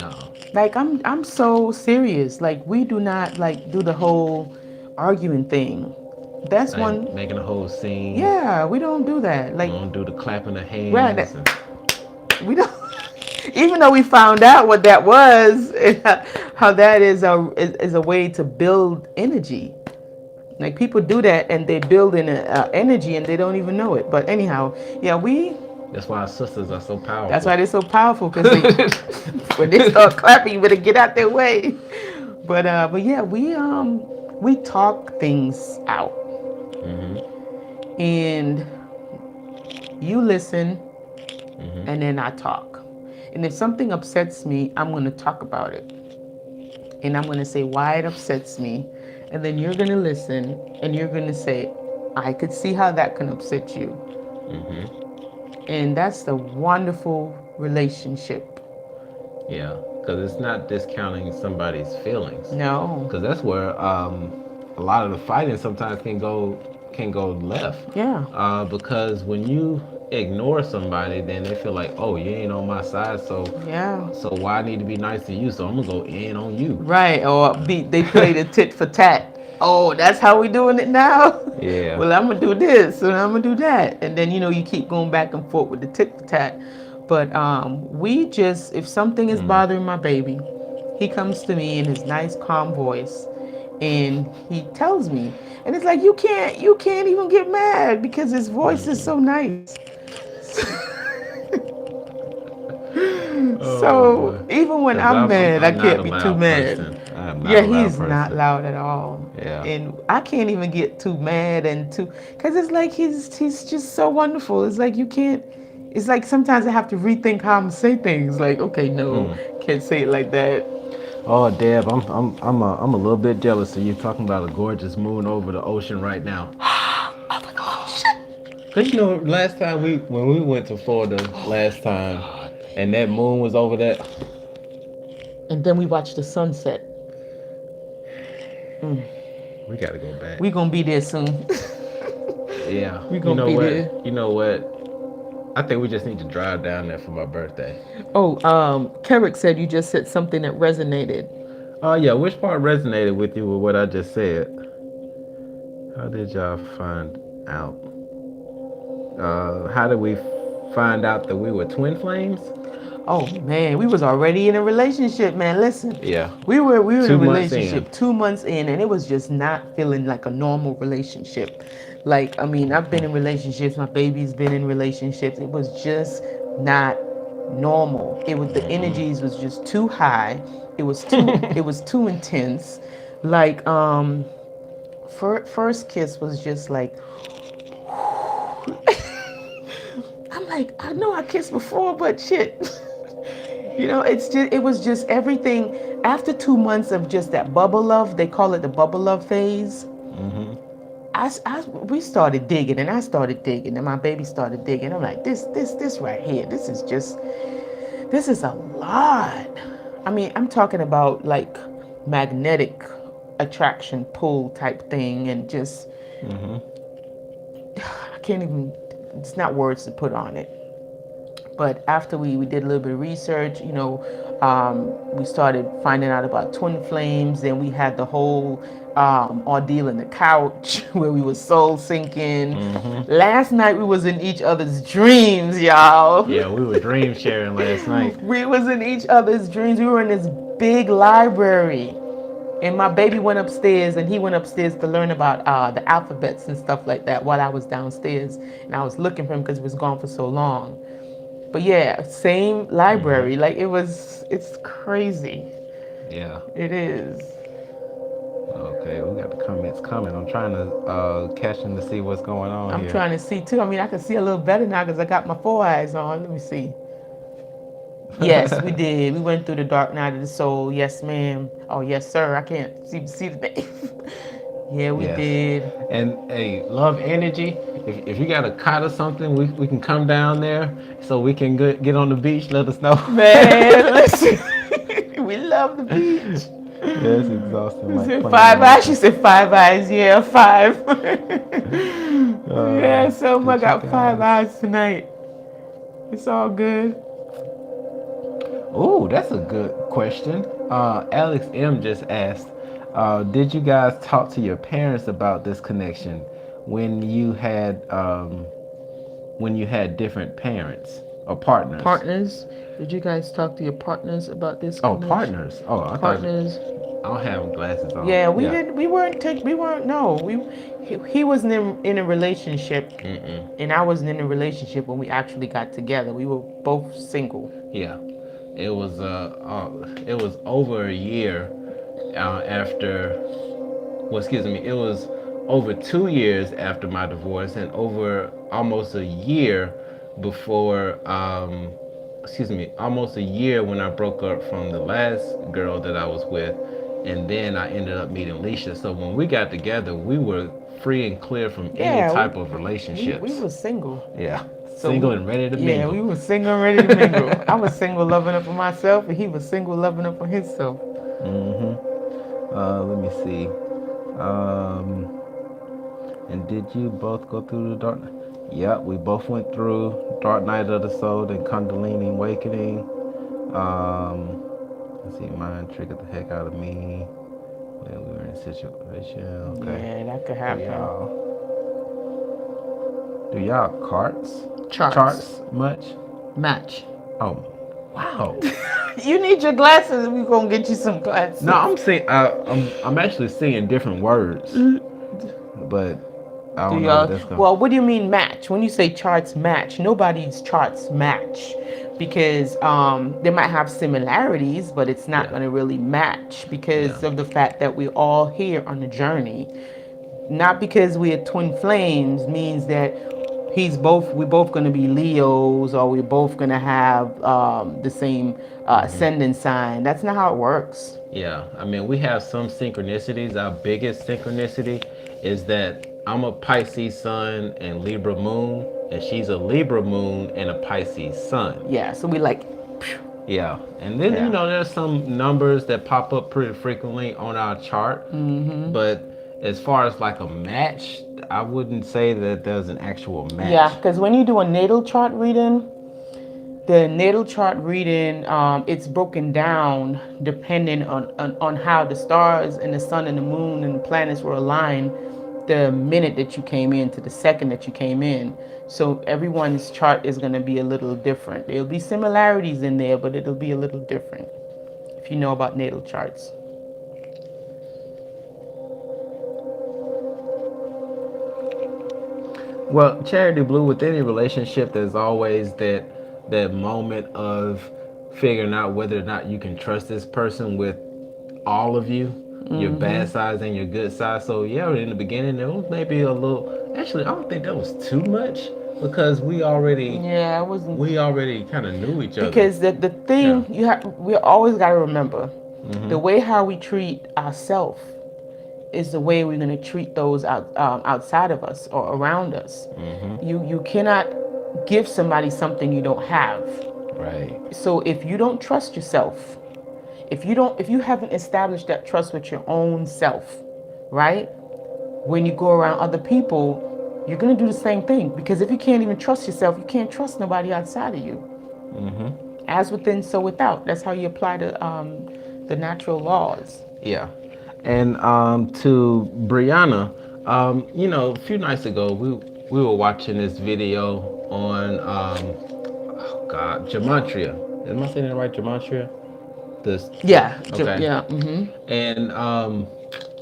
No. Like I'm so serious. Like we do not like do the whole arguing thing. That's one. Like making a whole scene. Yeah, we don't do that. We Like don't do the clapping of right, hands. we don't. Even though we found out what that was, how that is a way to build energy. Like people do that and they build in energy and they don't even know it. But anyhow, yeah, That's why our sisters are so powerful. that's why they're so powerful because when they start clapping, you better get out their way. But yeah, we talk things out, and you listen, and then I talk. And if something upsets me, I'm going to talk about it, and I'm going to say why it upsets me, and then you're going to listen, and you're going to say, I could see how that can upset you, and that's the wonderful relationship. Yeah, because it's not discounting somebody's feelings. No. Because that's where a lot of the fighting sometimes can go left. Yeah. Because when you ignore somebody, then they feel like, oh, you ain't on my side, Yeah. so why I need to be nice to you? So I'm gonna go in on you. Right. Or they play the tit for tat. Oh, that's how we doing it now? Yeah. Well, I'm going to do this and I'm going to do that. And then, you keep going back and forth with the tit for tat. But if something is bothering my baby, he comes to me in his nice, calm voice and he tells me. And it's like, you can't even get mad because his voice is so nice. So even when I'm mad, I can't be too mad. Yeah, he's not loud at all. Yeah. And I can't even get too mad because it's like he's just so wonderful. It's like you can't. It's like sometimes I have to rethink how I'm say things. Like, okay, no, can't say it like that. Oh, Deb, I'm a little bit jealous of you talking about a gorgeous moon over the ocean right now. Over the ocean. Cause last time when we went to Florida last time, and that moon was over that. and then we watched the sunset. We gotta go back. We gonna be there soon. Yeah. We You gonna know be what? there. You know what? I think we just need to drive down there for my birthday. Oh, Kerrick said you just said something that resonated. Oh yeah, which part resonated with you with what I just said? How did y'all find out? How did we find out that we were twin flames? Oh man, we was already in a relationship, man. Listen, Yeah. we were in a 2 months in. relationship 2 months in, and it was just not feeling like a normal relationship. Like, I mean, I've been in relationships, my baby's been in relationships. It was just not normal. It was the energies was just too high. It was too intense. Like, first kiss was just like, I'm like, I know I kissed before, but shit. It was just everything. After 2 months of just that bubble love, they call it the bubble love phase. Mm-hmm. We started digging, and I started digging, and my baby started digging. I'm like, this right here, this is a lot. I mean, I'm talking about like magnetic attraction pull type thing, and just Mm-hmm. I can't even. It's not words to put on it. But after we did a little bit of research, we started finding out about twin flames. Then we had the whole ordeal in the couch where we were soul sinking. Mm-hmm. Last night we was in each other's dreams, y'all. Yeah, we were dream sharing last night. We was in each other's dreams. We were in this big library. And my baby went upstairs, and he went upstairs to learn about the alphabets and stuff like that while I was downstairs. And I was looking for him because he was gone for so long. But yeah, same Mm-hmm. library. Like it's crazy. Yeah. It is. Okay, we got the comments coming. I'm trying to catch them to see what's going on I'm here. trying to see too. I mean, I can see a little better now because I got my four eyes on. Let me see. Yes, we did. We went through the dark night of the soul. Yes, ma'am. Oh, yes, sir. I can't see the name. Yeah, we Yes. did. And hey, love energy. If you got a cot or something, we can come down there so we can get on the beach. Let us know. Man, listen. We love the beach. Yeah, it's exhausting. You Like said playing five eyes? She water. said five eyes. Yeah, five. Uh, Yeah, so I did you got five guys? eyes tonight. It's all good. Oh, that's a good question. Alex M just asked, did you guys talk to your parents about this connection when you had different parents or partners? Partners. Did you guys talk to your partners about this Oh, connection? partners. Oh, I thought Partners. I don't have glasses on. Yeah, we Yeah. didn't. We weren't. We weren't. No, he wasn't in a relationship, Mm-mm. and I wasn't in a relationship when we actually got together. We were both single. Yeah. It was over a year after. Well, excuse me. It was over 2 years after my divorce, and over almost a year before. Excuse me. Almost a year when I broke up from the last girl that I was with, and then I ended up meeting Leisha. So when we got together, we were free and clear from any Yeah, type of we relationships. were single. Yeah. So Single and ready to yeah, mingle. we were single and ready to mingle. I was single loving up for myself, and he was single loving up for himself. Mm-hmm. Let me see. Um, and did you both go through the dark? Yeah, we both went through Dark Night of the Soul and Kundalini Awakening. Um, let's see, mine triggered the heck out of me when we were in a situation. Okay. Yeah, that could Do happen. y'all carts Charts. charts much? Match. Oh, wow. You need your glasses. We're gonna get you some glasses. No, I'm seeing. I'm actually seeing different words, but I Do don't know what y'all? that's going. Well, what do you mean match? When you say charts match, nobody's charts match because they might have similarities, but it's not Yeah. going to really match because Yeah. of the fact that we're all here on the journey. Not because we're twin flames means that we're both going to be Leos or we're both going to have the same ascendant sign. That's not how it works. Yeah, I mean, we have some synchronicities. Our biggest synchronicity is that I'm a Pisces sun and Libra moon, and she's a Libra moon and a Pisces sun. Yeah, so we like Yeah, and then Yeah. there's some numbers that pop up pretty frequently on our chart, but as far as like a match, I wouldn't say that there's an actual Yeah, match. because when you do a natal chart reading, the natal chart reading, it's broken down depending on how the stars and the sun and the moon and the planets were aligned the minute that you came in to the second that you came in. So everyone's chart is going to be a little different. There'll be similarities in there, but it'll be a little different if you know about natal charts. Well, Charity Blue, with any relationship, there's always that moment of figuring out whether or not you can trust this person with all of you, your bad sides and your good sides. So yeah, in the beginning there was maybe a little. Actually, I don't think that was too much because Yeah, I wasn't. we already kind of knew each other. Because the Yeah. thing we always got to remember, the Mhm. way how we treat ourselves is the way we're going to treat those outside of us or around us. Mhm. You cannot give somebody something you don't have. Right. So if you don't trust yourself, if you haven't established that trust with your own self, right? When you go around other people, you're going to do the same thing, because if you can't even trust yourself, you can't trust nobody outside of you. Mhm. As within, so without. That's how you apply the natural laws. Yeah. And to Brianna, a few nights ago we were watching this video on oh God, gematria. Am I saying it right? Gematria. This. Yeah, Okay. yeah. Mm-hmm. And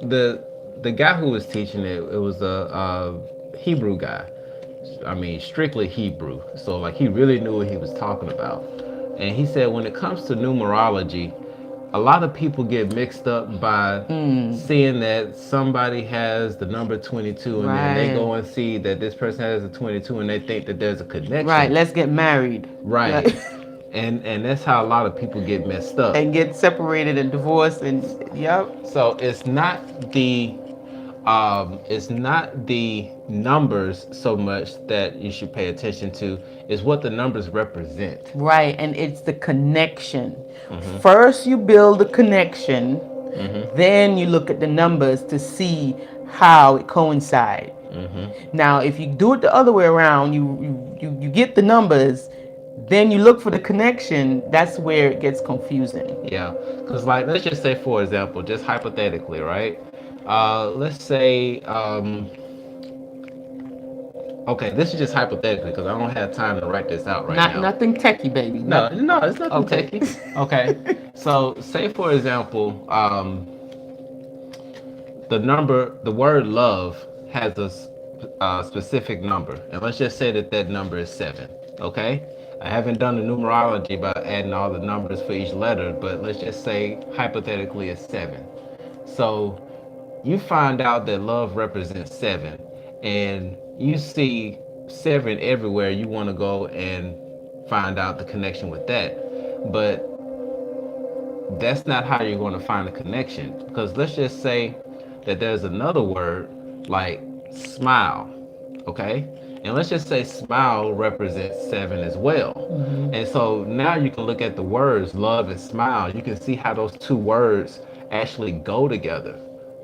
the the guy who was teaching it, it was a Hebrew guy. I mean, strictly Hebrew. So like he really knew what he was talking about. And he said when it comes to numerology, a lot of people get mixed up by seeing that somebody has the number 22 and then they Right. go and see that this person has a 22 and they think that there's a Right. connection. Let's get married. Yeah. Right. And that's how a lot of people get messed up. And get separated and divorced and yep. So it's not the numbers so much that you should pay attention to. It's what the numbers represent. Right. And it's the connection. First you build the connection, then you look at the numbers to see how it coincides. Now, if you do it the other way around, you get the numbers, then you look for the connection. That's where it gets confusing. Yeah, because like let's just say for example, just hypothetically, right? Let's say okay, this is just hypothetically because I don't have time to write this out right Not now. nothing techie, baby. No, Not no, it's nothing okay. techie. Okay, so say for example, the word love has a specific number, and let's just say that that number is 7. Okay, I haven't done the numerology by adding all the numbers for each letter, but let's just say hypothetically it's 7. So you find out that love represents 7, and you see 7 everywhere. You want to go and find out the connection with that, but that's not how you're going to find a connection, because let's just say that there's another word like smile, okay, and let's just say smile represents 7 as well. And so now you can look at the words love and smile, you can see how those two words actually go together,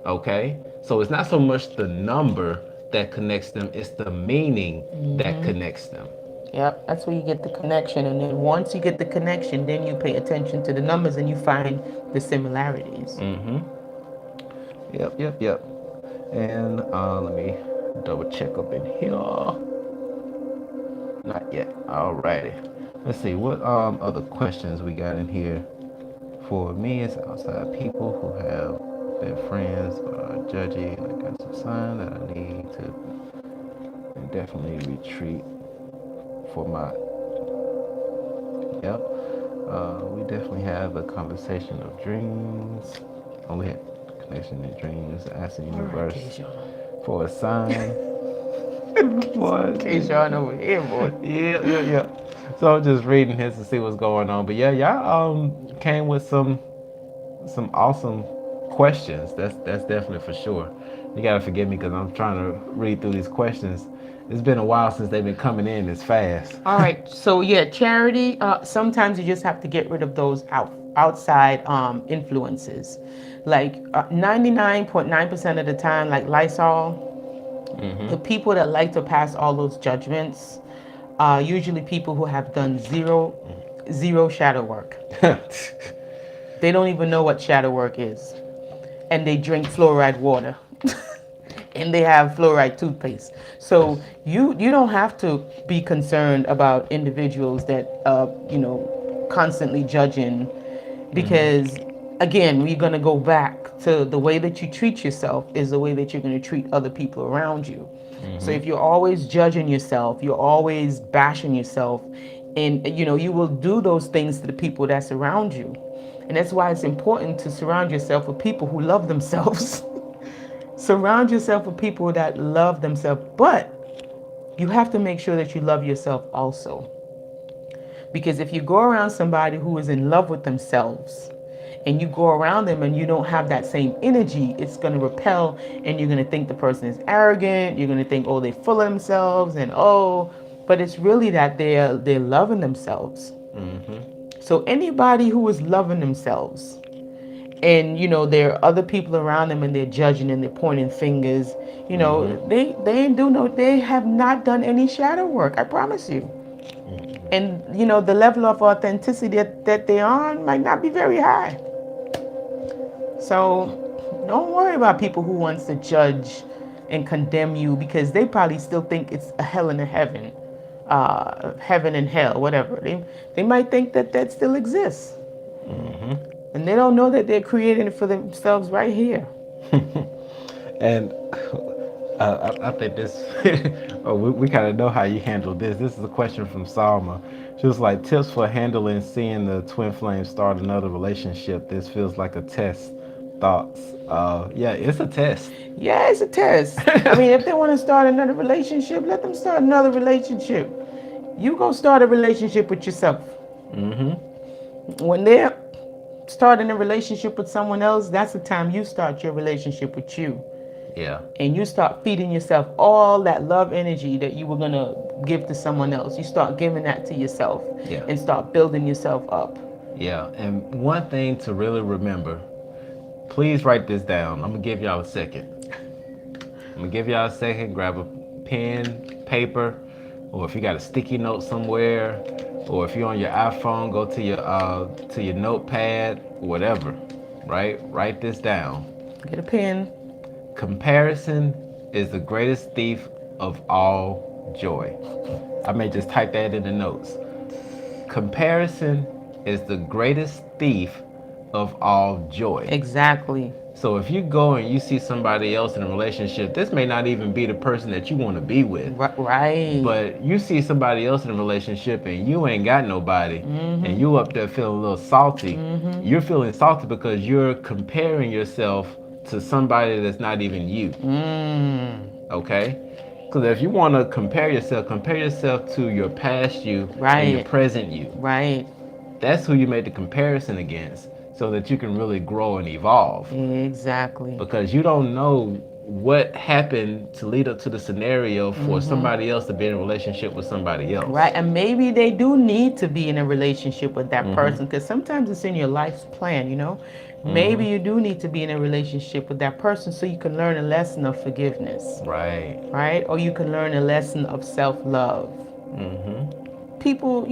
okay. So it's not so much the number that connects them, it's the meaning that connects them. Yep, that's where you get the connection. And then once you get the connection, then you pay attention to the numbers and you find the similarities. Yep, yep, yep. And let me double check up in here. Not yet. Alrighty. Let's see what other questions we got in here. For me, it's outside people who have been friends but are judgy, and I got some sign that I need to definitely retreat for my. Yep. We definitely have a conversation of dreams. Oh, we had connection in dreams. Asking the All right, universe Keishawn. for a sign. What? Keishawn over here, boy. Yeah, yeah, yeah. So I'm just reading his to see what's going on. But yeah, y'all came with some awesome questions. That's definitely for sure. You gotta forgive me because I'm trying to read through these questions. It's been a while since they've been coming in this fast. All right. So yeah, charity. Sometimes you just have to get rid of those outside influences, like 99.9% of the time, like Lysol. The people that like to pass all those judgments are usually people who have done zero shadow work. They don't even know what shadow work is, and they drink fluoride water. And they have fluoride toothpaste. So you don't have to be concerned about individuals that constantly judging, because again, we're gonna go back to the way that you treat yourself is the way that you're gonna treat other people around you. So if you're always judging yourself, you're always bashing yourself, and you will do those things to the people that surround you. And that's why it's important to surround yourself with people who love themselves. Surround yourself with people that love themselves, but you have to make sure that you love yourself also. Because if you go around somebody who is in love with themselves and you go around them and you don't have that same energy, it's going to repel, and you're going to think the person is arrogant. You're going to think, oh, they're full of themselves, and but it's really that they're loving themselves. So anybody who is loving themselves, and there are other people around them and they're judging and they're pointing fingers, they ain't do no, they have not done any shadow work, I promise you. And the level of authenticity that they're on might not be very high. So don't worry about people who wants to judge and condemn you, because they probably still think it's a hell and a heaven, heaven and hell, whatever. They might think that still exists. And they don't know that they're creating it for themselves right here. And I think this, we kind of know how you handle this. This is a question from Salma. She was like, tips for handling seeing the twin flame start another relationship. This feels like a test. Thoughts? Yeah, it's a test. Yeah, it's a test. I mean, if they want to start another relationship, let them start another relationship. You go start a relationship with yourself. When they're starting a relationship with someone else, that's the time you start your relationship with you. Yeah. And you start feeding yourself all that love energy that you were going to give to someone else. You start giving that to yourself. Yeah. And start building yourself up. Yeah. And one thing to really remember, please write this down. I'm going to give y'all a second. Grab a pen, paper, or if you got a sticky note somewhere, or if you're on your iPhone, go to your notepad, whatever, right? Write this down. Get a pen. Comparison is the greatest thief of all joy. I may just type that in the notes. Comparison is the greatest thief of all joy. Exactly. So if you go and you see somebody else in a relationship, this may not even be the person that you want to be with. Right. But you see somebody else in a relationship and you ain't got nobody, and you up there feeling a little salty. You're feeling salty because you're comparing yourself to somebody that's not even you. Okay? Because if you want to compare yourself to your past you and your present you. Right. That's who you made the comparison against, so that you can really grow and evolve. Exactly. Because you don't know what happened to lead up to the scenario for somebody else to be in a relationship with somebody else. Right. And maybe they do need to be in a relationship with that person, because sometimes it's in your life's plan, Maybe you do need to be in a relationship with that person so you can learn a lesson of forgiveness. Right. Right? Or you can learn a lesson of self-love. People,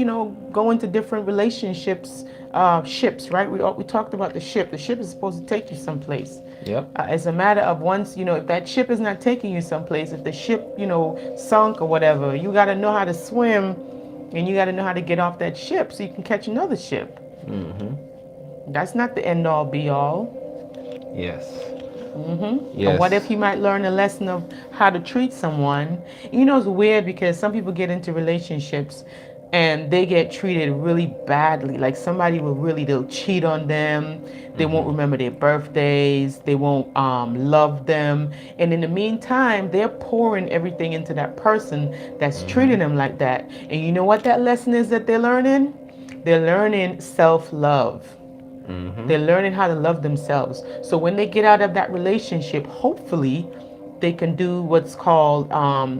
go into different relationships, ships, right? We talked about the ship. The ship is supposed to take you someplace. Yep. It's a matter of once, if that ship is not taking you someplace, if the ship, sunk or whatever, you got to know how to swim, and you got to know how to get off that ship so you can catch another ship. That's not the end all be all. Yes. Yes. And what if you might learn a lesson of how to treat someone? It's weird because some people get into relationships and they get treated really badly. Like they'll cheat on them. They won't remember their birthdays. They won't love them. And in the meantime, they're pouring everything into that person that's treating them like that. And you know what that lesson is that they're learning? They're learning self-love. They're learning how to love themselves. So when they get out of that relationship, hopefully they can do what's called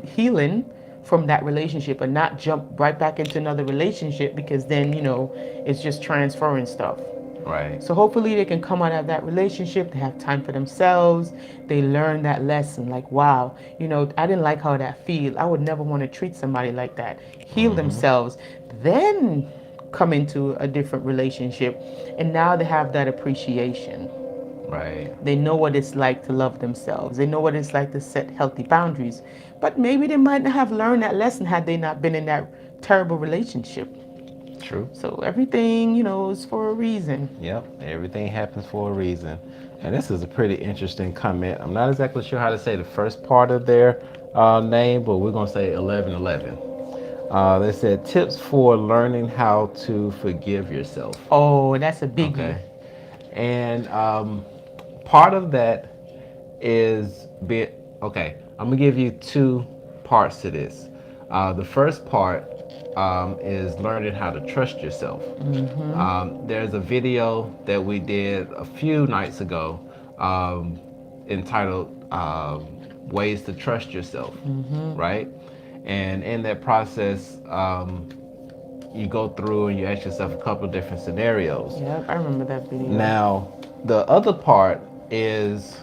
healing from that relationship and not jump right back into another relationship, because then it's just transferring stuff. Right. So hopefully they can come out of that relationship, they have time for themselves, they learn that lesson, like, wow, I didn't like how that feel, I would never want to treat somebody like that. Heal Mm-hmm. themselves, then come into a different relationship, and now they have that appreciation. Right. They know what it's like to love themselves, they know what it's like to set healthy boundaries, but maybe they might not have learned that lesson had they not been in that terrible relationship. True. So everything, is for a reason. Yep. Everything happens for a reason. And this is a pretty interesting comment. I'm not exactly sure how to say the first part of their name, but we're going to say 1111. They said tips for learning how to forgive yourself. Oh, that's a biggie. Okay. And part of that is okay. I'm gonna give you two parts to this. The first part is learning how to trust yourself. There's a video that we did a few nights ago entitled "Ways to Trust Yourself," right? And in that process, you go through and you ask yourself a couple of different scenarios. Yep, I remember that video. Now, the other part is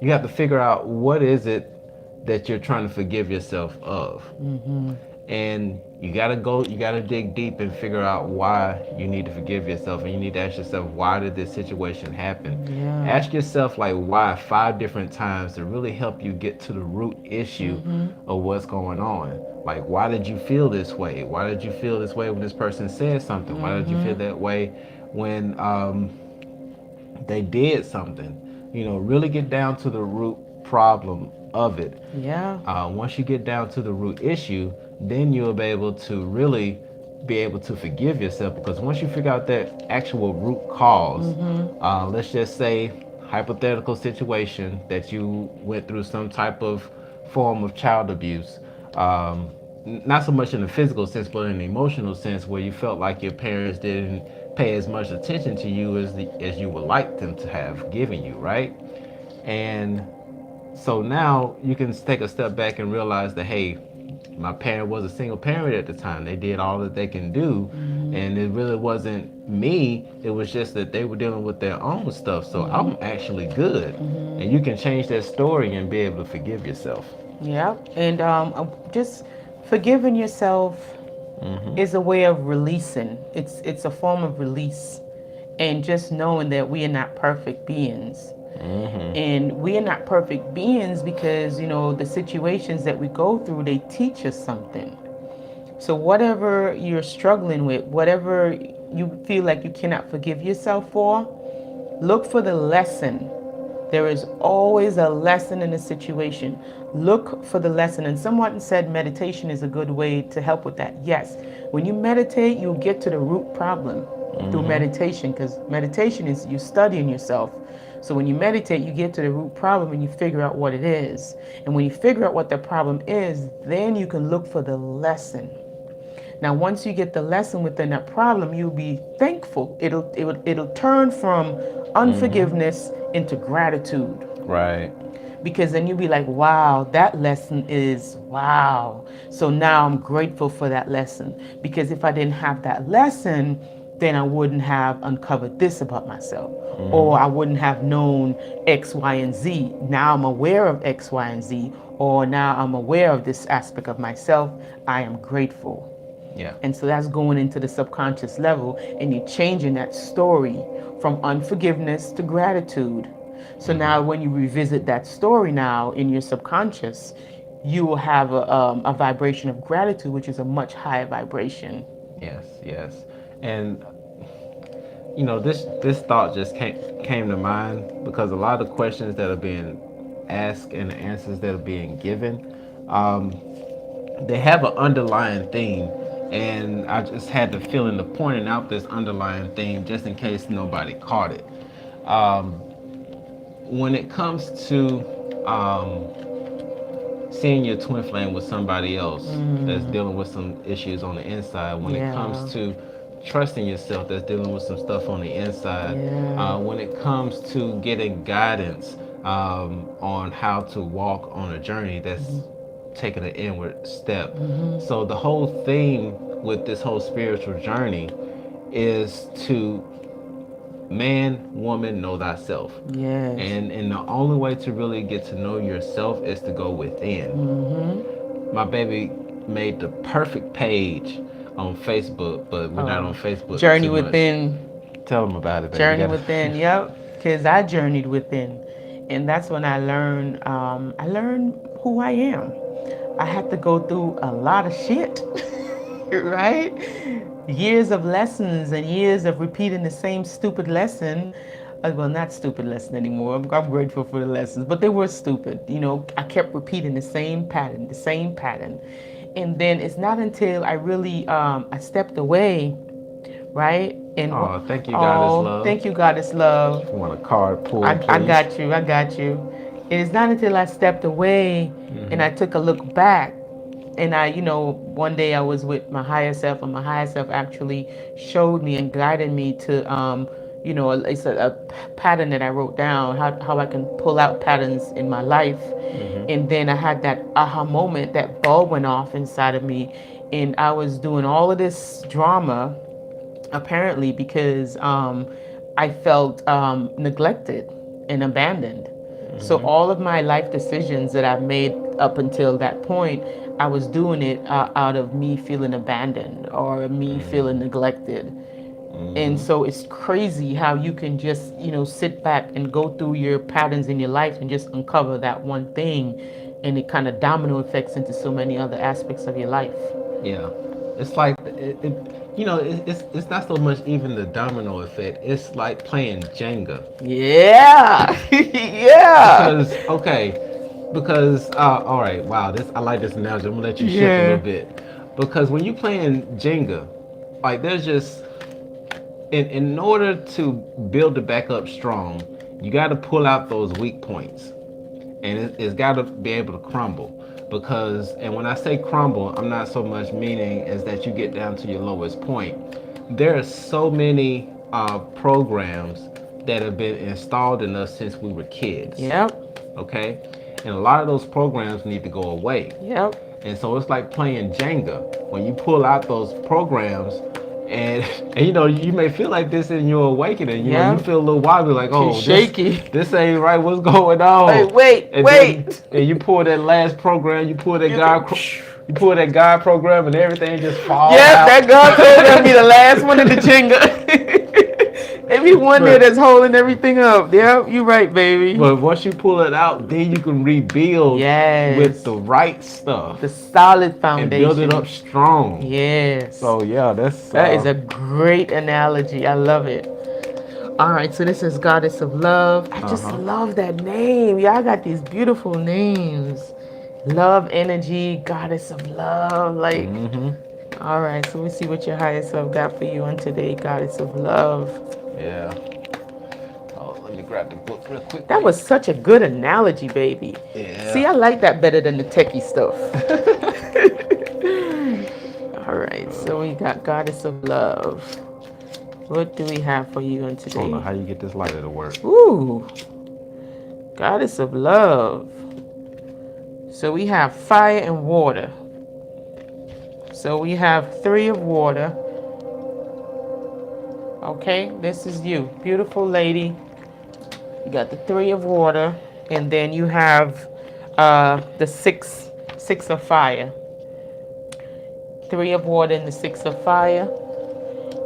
you have to figure out what is it that you're trying to forgive yourself of. And you gotta dig deep and figure out why you need to forgive yourself. And you need to ask yourself, why did this situation happen? Yeah. Ask yourself, like, why 5 different times to really help you get to the root issue of what's going on. Like, why did you feel this way? Why did you feel this way when this person said something? Why did you feel that way when they did something? Really get down to the root problem of it. Yeah. Once you get down to the root issue, then you'll be able to really be able to forgive yourself, because once you figure out that actual root cause, let's just say hypothetical situation that you went through some type of form of child abuse, not so much in the physical sense but in the emotional sense, where you felt like your parents didn't pay as much attention to you as you would like them to have given you, right? And so now you can take a step back and realize that, hey, my parent was a single parent at the time. They did all that they can do, and it really wasn't me. It was just that they were dealing with their own stuff. So I'm actually good, and you can change that story and be able to forgive yourself. Yeah. And just forgiving yourself is a way of releasing. It's a form of release, and just knowing that we are not perfect beings. And we are not perfect beings because the situations that we go through, they teach us something. So whatever you're struggling with, whatever you feel like you cannot forgive yourself for, look for the lesson. There is always a lesson in a situation. Look for the lesson. And someone said meditation is a good way to help with that. Yes, when you meditate, you get to the root problem through meditation, because meditation is you studying yourself. So when you meditate, you get to the root problem and you figure out what it is. And when you figure out what the problem is, then you can look for the lesson. Now, once you get the lesson within that problem, you'll be thankful. It'll turn from unforgiveness into gratitude. Right. Because then you'll be like, wow, that lesson is wow. So now I'm grateful for that lesson. Because if I didn't have that lesson, then I wouldn't have uncovered this about myself. Or I wouldn't have known X, Y, and Z. Now I'm aware of X, Y, and Z. Or now I'm aware of this aspect of myself. I am grateful. Yeah. And so that's going into the subconscious level, and you're changing that story from unforgiveness to gratitude. So now when you revisit that story now in your subconscious, you will have a vibration of gratitude, which is a much higher vibration. Yes. Yes. And this thought just came to mind because a lot of the questions that are being asked and the answers that are being given, they have an underlying theme, and I just had the feeling of pointing out this underlying theme just in case nobody caught it. When it comes to seeing your twin flame with somebody else that's dealing with some issues on the inside, when it Yeah. comes to trusting yourself, that's dealing with some stuff on the inside. Yeah. When it comes to getting guidance on how to walk on a journey, that's taking an inward step. So the whole theme with this whole spiritual journey is to man, woman, know thyself. Yes. And the only way to really get to know yourself is to go within. My baby made the perfect page on Facebook, but we're not on Facebook Journey too much. within. Tell them about it, baby. You Journey gotta. within. Yep. Because I journeyed within, and that's when I learned. I learned who I am. I had to go through a lot of shit, right? Years of lessons and years of repeating the same stupid lesson. Well, not stupid lesson anymore. I'm grateful for the lessons, but they were stupid. You know, I kept repeating the same pattern, the same pattern. And then it's not until I really I stepped away, right? And Oh, thank you, Goddess oh, Love. thank you, Goddess Love. You want a card pull, I please? got you. I got you. It is not until I stepped away and I took a look back, and one day I was with my higher self, and my higher self actually showed me and guided me to, it's a pattern that I wrote down, how I can pull out patterns in my life. And then I had that aha moment, that bulb went off inside of me, and I was doing all of this drama apparently because I felt neglected and abandoned. So all of my life decisions that I've made up until that point, I was doing it out of me feeling abandoned or me feeling neglected. And so it's crazy how you can just, sit back and go through your patterns in your life and just uncover that one thing, and it kind of domino effects into so many other aspects of your life. Yeah, it's like it's not so much even the domino effect. It's like playing Jenga. Yeah. Yeah. Because because all right, wow, this I like this analogy. I'm gonna let you shift a little Yeah. bit because when you playing Jenga, like there's just in order to build it back up strong, you got to pull out those weak points, and it's got to be able to crumble. Because and when I say crumble, I'm not so much meaning as that you get down to your lowest point. There are so many programs that have been installed in us since we were kids. Yep. Okay, and a lot of those programs need to go away. Yep. And so it's like playing Jenga. When you pull out those programs, and, and you may feel like this in your awakening. You Yep. feel a little wobbly, like, oh, Too shaky. this ain't right. What's going on? Hey, wait, and wait. Then, and you pull that last program. You pull that You God. can- You pull that God program, and everything just falls Yep, out. that God program be the last one in the Jenga. There be one there that's holding everything up. Yep, you right, baby. But once you pull it out, then you can rebuild Yes. with the right stuff The solid and foundation. build it up strong. Yes. So yeah, That is a great analogy. I love it. All right, so this is Goddess of Love. I just love that name. Y'all got these beautiful names. Love energy, Goddess of Love. Like, all right, so we see what your higher self got for you on today, Goddess of Love. Yeah. Oh, let me grab the book real quick. That was such a good analogy, baby. Yeah. See, I like that better than the techie stuff. All right, so we got Goddess of Love. What do we have for you on I don't today? know how you get this lighter to work. Ooh, Goddess of Love. So we have fire and water. So we have 3 of water. Okay, this is you, beautiful lady. You got the 3 of water, and then you have the six of fire. 3 of water and the 6 of fire.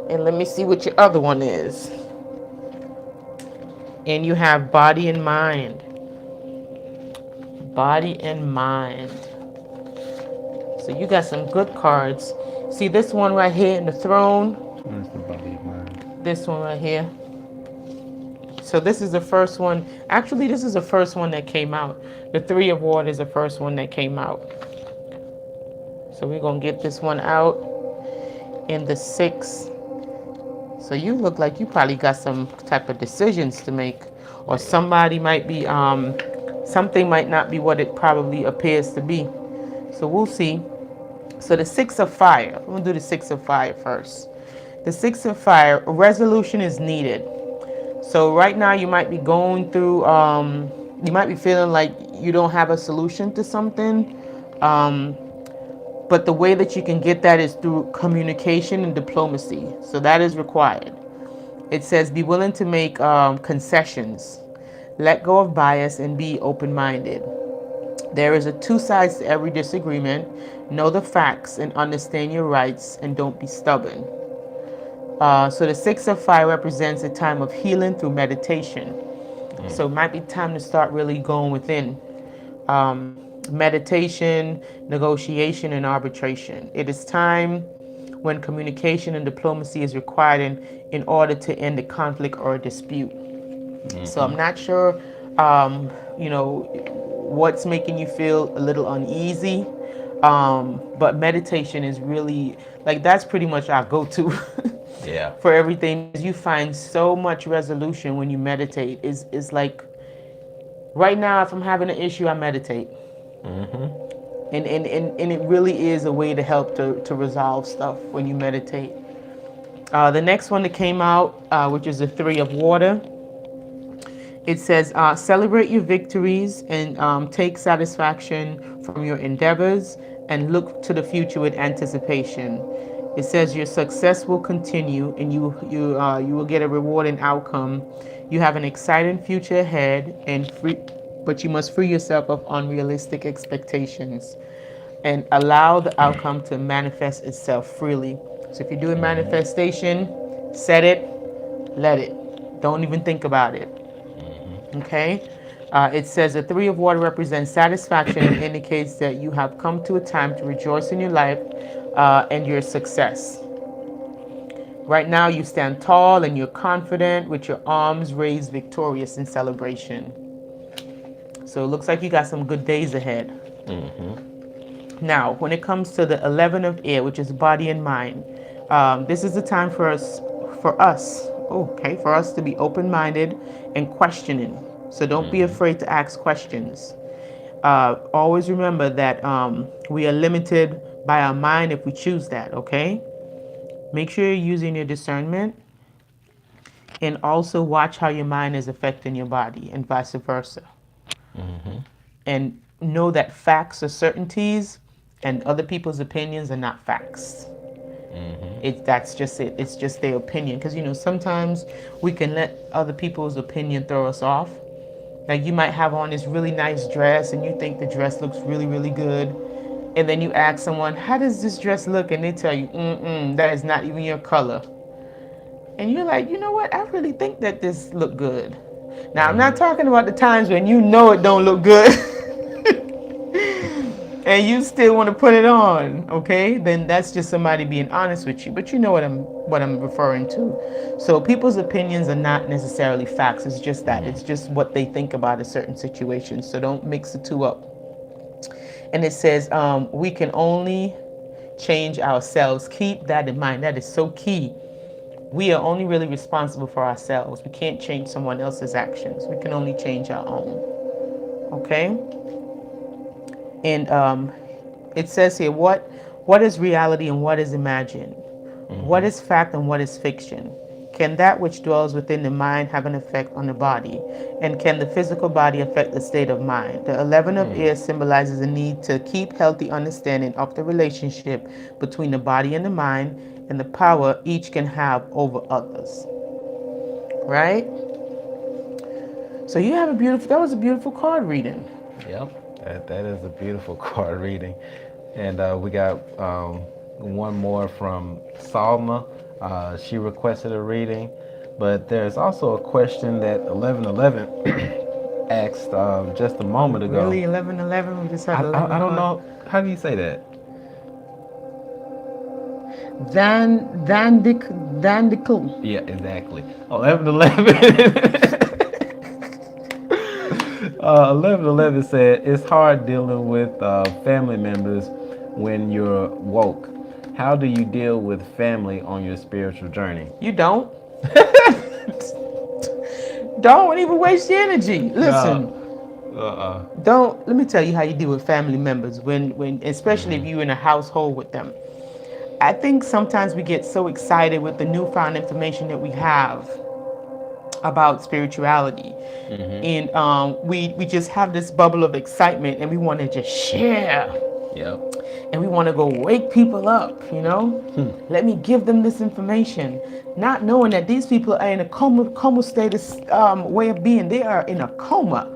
And let me see what your other one is. And you have body and mind. Body and mind. So you got some good cards. See this one right here in the throne? Where's the body of mine? This one right here. So this is the first one. Actually, this is the first one that came out. The 3 of water is the first one that came out. So we're going to get this one out. And the 6. So you look like you probably got some type of decisions to make. Or somebody might be, something might not be what it probably appears to be. So we'll see. So the 6 of fire. I'm going to do the 6 of fire first. The Six of Fire, resolution is needed. So right now you might be going through, you might be feeling like you don't have a solution to something. Um, but the way that you can get that is through communication and diplomacy. So that is required. It says be willing to make concessions, let go of bias, and be open minded. There is a two sides to every disagreement. Know the facts and understand your rights, and don't be stubborn. So the Six of Fire represents a time of healing through meditation. So it might be time to start really going within. Meditation, negotiation, and arbitration. It is time when communication and diplomacy is required in order to end a conflict or a dispute. So I'm not sure, you know, what's making you feel a little uneasy. But meditation is really like that's pretty much our go-to Yeah. for everything. Because you find so much resolution when you meditate. Is like right now, if I'm having an issue, I meditate. And it really is a way to help to resolve stuff when you meditate. The next one that came out, which is the Three of Water, it says, celebrate your victories and take satisfaction from your endeavors and look to the future with anticipation. It says your success will continue and you will get a rewarding outcome. You have an exciting future ahead, but you must free yourself of unrealistic expectations and allow the outcome to manifest itself freely. So if you're doing manifestation, set it, let it. Don't even think about it. Okay? It says the Three of Water represents satisfaction and indicates that you have come to a time to rejoice in your life and your success. Right now, you stand tall and you're confident with your arms raised, victorious in celebration. So it looks like you got some good days ahead. Now, when it comes to the 11 of air, which is body and mind, this is the time for us to be open-minded and questioning. So don't be afraid to ask questions. Always remember that we are limited by our mind if we choose that, okay? Make sure you're using your discernment and also watch how your mind is affecting your body and vice versa. And know that facts are certainties and other people's opinions are not facts. That's just it. It's just their opinion. Because, sometimes we can let other people's opinion throw us off. Like you might have on this really nice dress and you think the dress looks really, really good. And then you ask someone, how does this dress look? And they tell you, that is not even your color. And you're like, you know what? I really think that this look good. Now, I'm not talking about the times when you know it don't look good. And you still want to put it on, okay? Then that's just somebody being honest with you. But you know what I'm referring to. So people's opinions are not necessarily facts. It's just that. It's just what they think about a certain situation. So don't mix the two up. And it says we can only change ourselves. Keep that in mind. That is so key. We are only really responsible for ourselves. We can't change someone else's actions. We can only change our own. Okay? And it says here, what is reality and what is imagined? What is fact and what is fiction? Can that which dwells within the mind have an effect on the body? And can the physical body affect the state of mind? The 11 of air symbolizes the need to keep healthy understanding of the relationship between the body and the mind and the power each can have over others. Right? So you have that was a beautiful card reading. Yep, that is a beautiful card reading. And we got one more from Salma. She requested a reading, but there's also a question that 1111 asked just a moment ago. Really, 1111? We just had 11. I don't know. How do you say that? Dandical. Yeah, exactly. 1111. 1111 said it's hard dealing with family members when you're woke. How do you deal with family on your spiritual journey? You don't. Don't even waste your energy. Listen. Don't. Let me tell you how you deal with family members when especially if you're in a household with them. I think sometimes we get so excited with the newfound information that we have about spirituality, Mm-hmm. and we just have this bubble of excitement, and we want to just share, Yep. and we want to go wake people up, Hmm. let me give them this information, not knowing that these people are in a coma status, way of being. They are in a coma.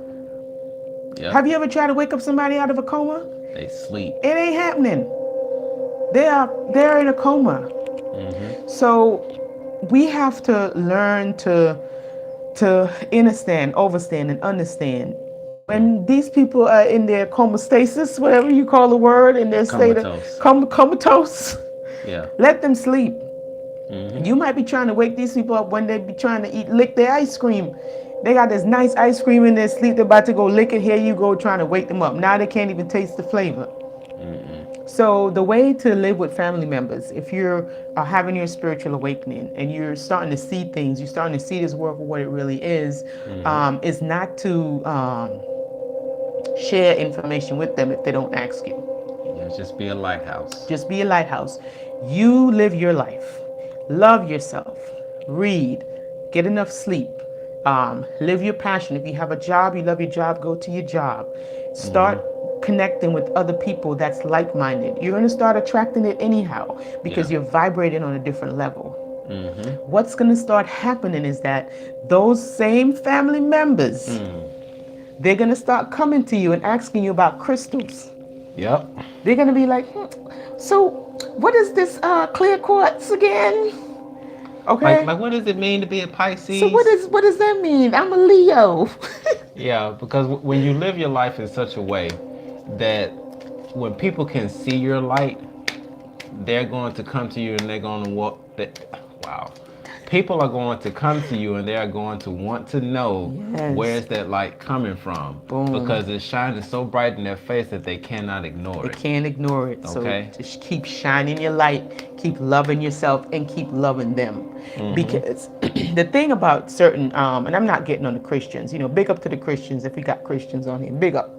Yep. Have you ever tried to wake up somebody out of a coma? They sleep. It ain't happening. They're in a coma. Mm-hmm. So we have to learn to understand, overstand, and understand. When these people are in their comastasis, whatever you call the word, in their state of Comatose. comatose, Yeah. let them sleep. Mm-hmm. You might be trying to wake these people up when they be trying to lick their ice cream. They got this nice ice cream in their sleep. They're about to go lick it. Here you go, trying to wake them up. Now they can't even taste the flavor. Mm-mm. So the way to live with family members, if you're having your spiritual awakening and you're starting to see things, you're starting to see this world for what it really Mm-hmm. is not to share information with them if they don't ask you. Yeah, just be a lighthouse. Just be a lighthouse. You live your life. Love yourself. Read. Get enough sleep. Live your passion. If you have a job, you love your job, go to your job. Start Mm-hmm. connecting with other people that's like-minded. You're going to start attracting it anyhow because Yeah. you're vibrating on a different level. Mm-hmm. What's going to start happening is that those same family members, Mm. they're going to start coming to you and asking you about crystals. Yep. They're going to be like, so what is this clear quartz again? Like, Okay. what does it mean to be a So Pisces? what does that mean? I'm a Leo. Yeah, because when you live your life in such a way that when people can see your light, they're going to come to you and they're going to walk. Wow. People are going to come to you and they are going to want to know Yes. where's that light coming from Boom. because it's shining so bright in their face that they cannot ignore They it. can't ignore it. So Okay? just keep shining your light, keep loving yourself, and keep loving them. Mm-hmm. Because the thing about certain, and I'm not getting on the Christians, big up to the Christians if we got Christians on here, big up.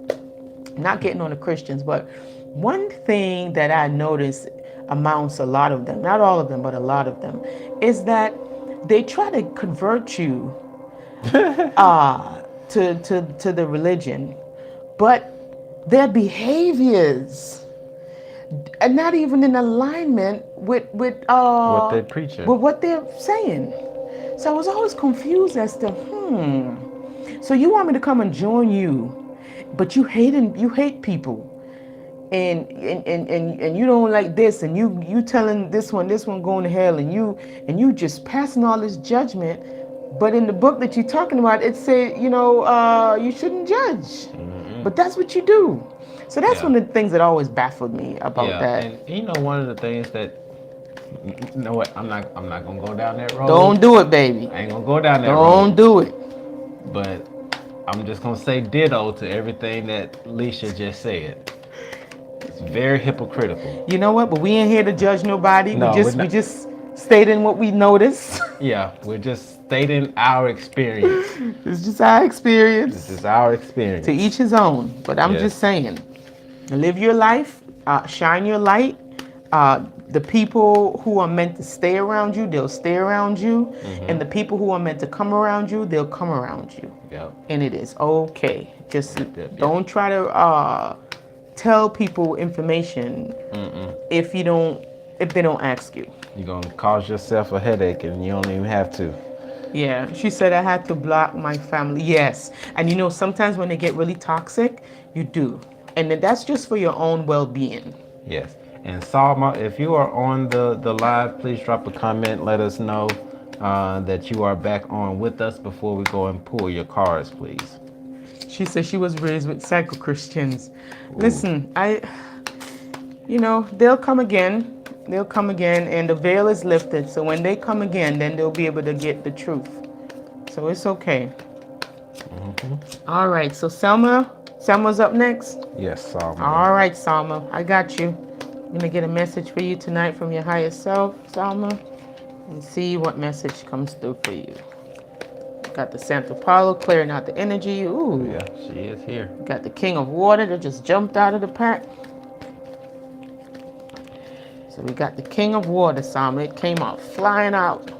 Not getting on the Christians, but one thing that I noticed amounts a lot of them, not all of them, but a lot of them, is that they try to convert you to the religion, but their behaviors are not even in alignment What they're preaching. with what they're saying. So I was always confused as to so you want me to come and join you, but you hate people, and you don't like this, and you telling this one going to hell, and you just passing all this judgment. But in the book that you're talking about, it said, you shouldn't judge. Mm-hmm. But that's what you do. So that's Yeah. one of the things that always baffled me about Yeah. that. And one of the things that, you know what, I'm not going to go down that road. Don't do it, baby. I ain't going to go down that Don't road. do it. But I'm just gonna say ditto to everything that Leisha just said. It's very hypocritical. You know what? But we ain't here to judge nobody. We No, we're just we not. just stating what we noticed. Yeah, we're just stating our experience. It's just our This experience. is our To experience. each his own. But I'm just Yes. saying, live your life, shine your light. The people who are meant to stay around you, they'll stay around you. And the people who are meant to come around you, they'll come around you. Yep. And it is okay. Just Yep. don't try to tell people information if they don't ask you. You're gonna cause yourself a headache and you don't even have to. Yeah, she said I had to block my family. Yes. And sometimes when they get really toxic, you do. And then that's just for your own well-being. Yes. And Salma, if you are on the live, please drop a comment. Let us know that you are back on with us before we go and pull your cards, please. She said she was raised with psycho Christians. Listen, they'll come again. They'll come again, and the veil is lifted. So when they come again, then they'll be able to get the truth. So it's okay. All right. So Selma's up next. Yes, Salma. All right, Salma, I got you. I'm gonna get a message for you tonight from your higher self, Salma, and see what message comes through for you. Got the Santa Paulo clearing out the energy. Ooh. Yeah, she is here. Got the King of Water that just jumped out of the pack. So So we got the King of Water, Sama. It came out flying out.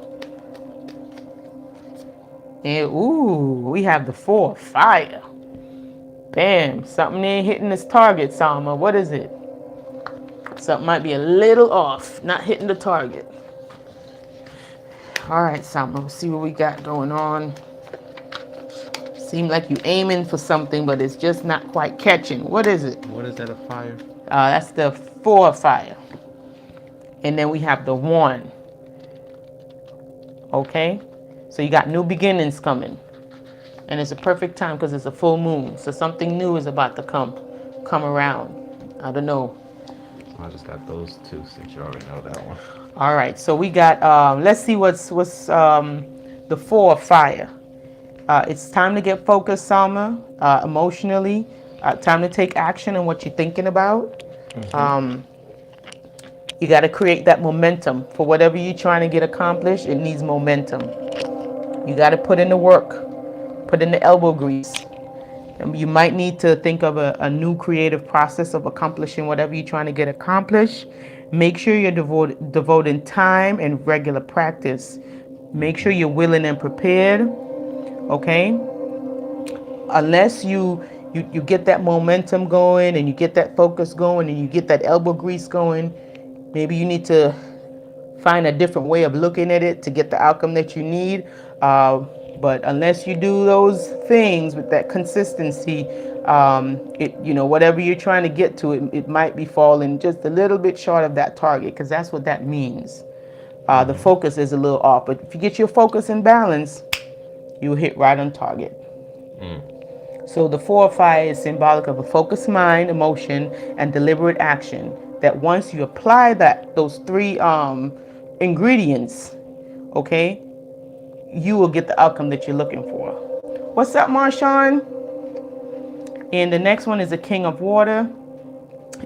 And ooh, we have the Four of Fire. Bam, something ain't hitting this target, Sama. What is it? Something might be a little off, not hitting the target. All right, Sama, let's see what we got going on. Seem like you aiming for something, but it's just not quite catching. What is it? What is that, a fire? That's the Four of Fire. And then we have the One. Okay? So you got new beginnings coming. And it's a perfect time because it's a full moon. So something new is about to come around. I don't know. I just got those two since you already know that one. All right. So we got, let's see what's the Four of Fire. It's time to get focused, Salma, emotionally. Time to take action on what you're thinking about. You got to create that momentum for whatever you're trying to get accomplished. It needs momentum. You got to put in the work, put in the elbow grease. You might need to think of a new creative process of accomplishing whatever you're trying to get accomplished. Make sure you're devoting time and regular practice. Make sure you're willing and prepared. Okay? Unless you get that momentum going and you get that focus going and you get that elbow grease going, maybe you need to find a different way of looking at it to get the outcome that you need. But unless you do those things with that consistency, whatever you're trying to get to, it might be falling just a little bit short of that target, because that's what that means. The focus is a little off, but if you get your focus in balance, you'll hit right on target. So the Four of Fire is symbolic of a focused mind, emotion, and deliberate action. That once you apply those three ingredients, okay, you will get the outcome that you're looking for. What's up, Marshawn? And the next one is the King of Water.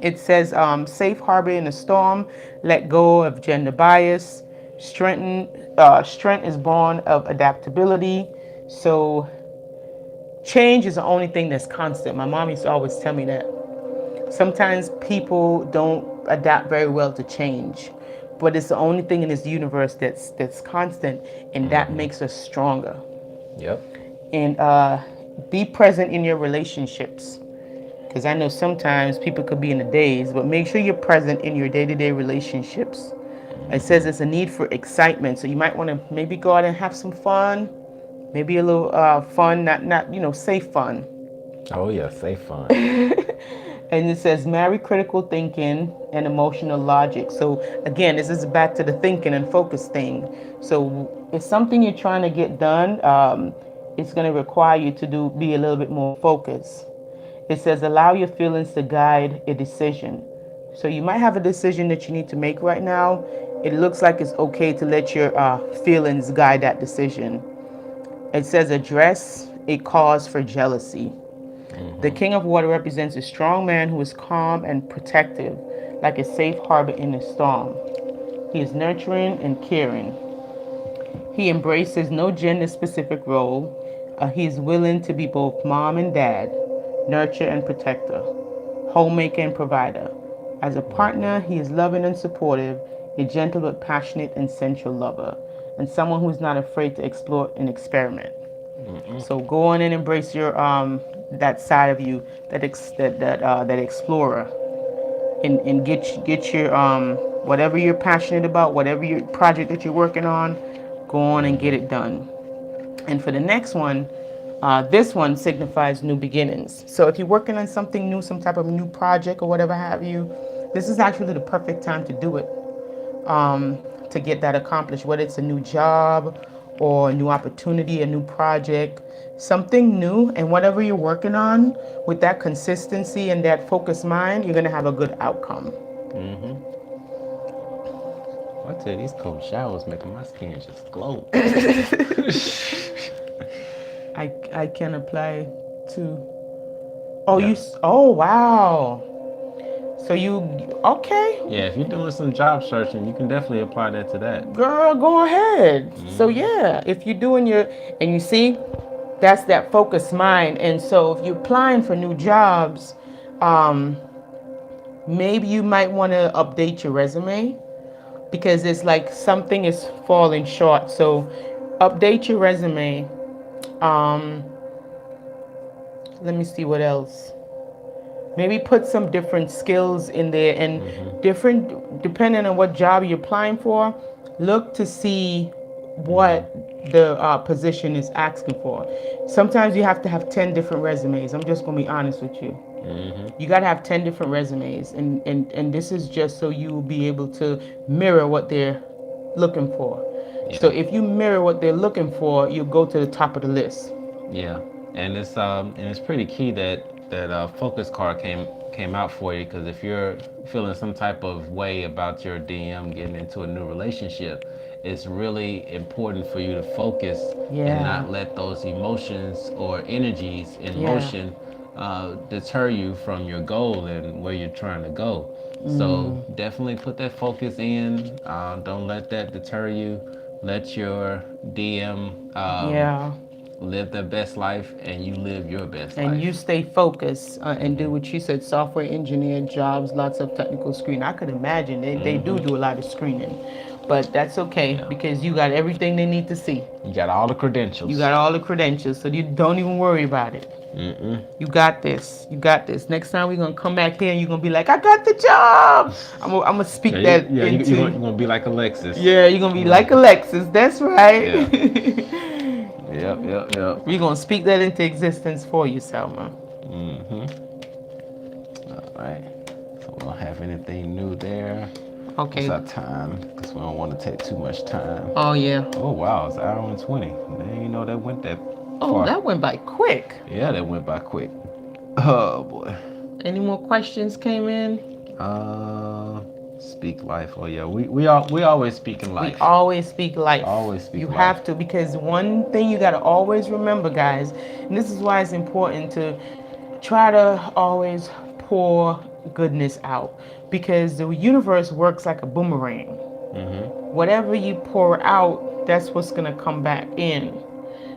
It says, safe harbor in a storm, let go of gender bias, strength is born of adaptability. So change is the only thing that's constant. My mom used to always tell me that. Sometimes people don't adapt very well to change, but it's the only thing in this universe that's constant, and that makes us stronger. Yep. And be present in your relationships, because I know sometimes people could be in a daze, but make sure you're present in your day-to-day relationships. It says it's a need for excitement, so you might want to maybe go out and have some fun, maybe a little fun, not safe fun. Oh yeah, safe fun. And it says marry critical thinking and emotional logic. So again, this is back to the thinking and focus thing. So if something you're trying to get done, it's going to require you to be a little bit more focused. It says allow your feelings to guide a decision. So you might have a decision that you need to make right now. It looks like it's okay to let your feelings guide that decision. It says address a cause for jealousy. The King of Water represents a strong man who is calm and protective, like a safe harbor in a storm. He is nurturing and caring. He embraces no gender-specific role. He is willing to be both mom and dad, nurturer and protector, homemaker and provider. As a partner, he is loving and supportive, a gentle but passionate and sensual lover, and someone who is not afraid to explore and experiment. So go on and embrace your that side of you, that explorer, and get your whatever you're passionate about, whatever your project that you're working on, go on and get it done. And for the next one, this one signifies new beginnings. So if you're working on something new, some type of new project or whatever have you, this is actually the perfect time to do it, to get that accomplished, whether it's a new job or a new opportunity, a new project, something new. And whatever you're working on, with that consistency and that focused mind, you're going to have a good outcome. I tell you, these cold showers making my skin just glow. I can apply to. Oh, Yeah. oh, wow. So okay. Yeah, if you're doing some job searching, you can definitely apply that to that. Girl, go ahead. So yeah, if you're doing and you see, that's that focused mind. And so if you're applying for new jobs, Maybe you might want to update your resume because it's like something is falling short. So update your resume. Um, Let me see what else. Maybe put some different skills in there and different, depending on what job you're applying for, look to see what the position is asking for. Sometimes you have to have 10 different resumes. I'm just going to be honest with you. You got to have 10 different resumes. And this is just so you will be able to mirror what they're looking for. So Yeah. if you mirror what they're looking for, you'll go to the top of the list. Yeah, and it's pretty key that focus card came out for you, because if you're feeling some type of way about your DM getting into a new relationship, it's really important for you to focus and Yeah. not let those emotions or energies in Yeah. motion deter you from your goal and where you're trying to go. So definitely put that focus in. Don't let that deter you. Let your DM Yeah. live their best life and you live your best And life. you stay focused and do what you said, software engineer jobs, lots of technical screen. I could imagine they do a lot of screening, but that's okay Yeah. because you got everything they need to see. You got all the You credentials. got all the credentials, so you don't even worry about it. You got this. You got this. Next time we're gonna come back here and you're gonna be like, I got the job. I'm gonna Yeah, speak that you're into. gonna be like Alexis. Yeah, you're gonna be You're like gonna- Alexis. That's yeah. right. Yep, yep, yep. We're gonna speak that into existence for you, Selma. All right. So we don't have anything new there. What's Okay. our time? Because we don't want to take too much time. Oh yeah. Oh wow, it's an hour and 20. Man, you know that went that Oh, far. that went by quick. Yeah, that went by quick. Oh boy. Any more questions came in? Uh, speak life. Oh yeah, we always speak in We life. always speak life. Always speak You life. have to, because one thing you got to always remember, guys, and this is why it's important to try to always pour goodness out, because the universe works like a boomerang. Whatever you pour out, that's what's going to come back in.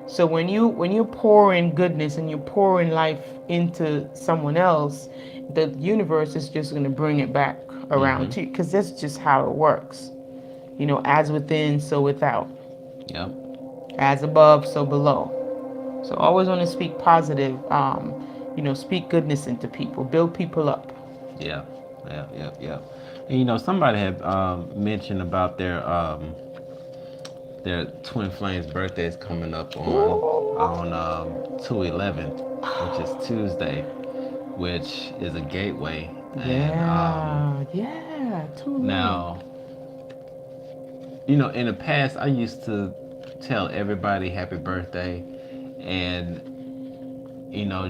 So when you're pouring goodness and you're pouring life into someone else, the universe is just going to bring it back around to you, because that's just how it works. As within, so without. Yep. As above, so below. So always want to speak positive. Speak goodness into people, build people up. Yeah. Yeah. Yeah. Yeah. And somebody had mentioned about their twin flames birthdays coming up on 2/11, which is Tuesday, which is a gateway. And Yeah, too. now, in the past, I used to tell everybody happy birthday, and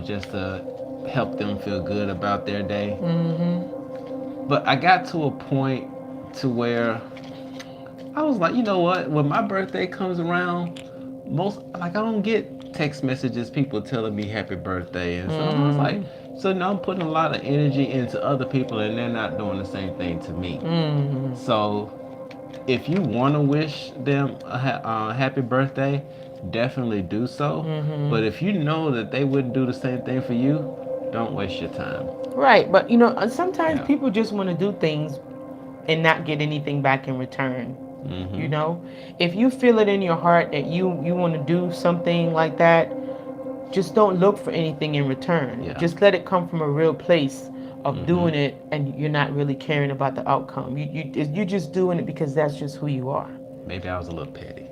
just to help them feel good about their day. But I got to a point to where I was like, you know what? When my birthday comes around, I don't get text messages, people telling me happy birthday, and so I was like, so now I'm putting a lot of energy into other people, and they're not doing the same thing to me. So if you want to wish them a happy birthday, definitely do so. But if you know that they wouldn't do the same thing for you, don't waste your time. Right, but sometimes Yeah. people just want to do things and not get anything back in return. If you feel it in your heart that you want to do something like that, just don't look for anything in return. Yeah. Just let it come from a real place of doing it, and you're not really caring about the outcome. You're just doing it because that's just who you are. Maybe I was a little petty.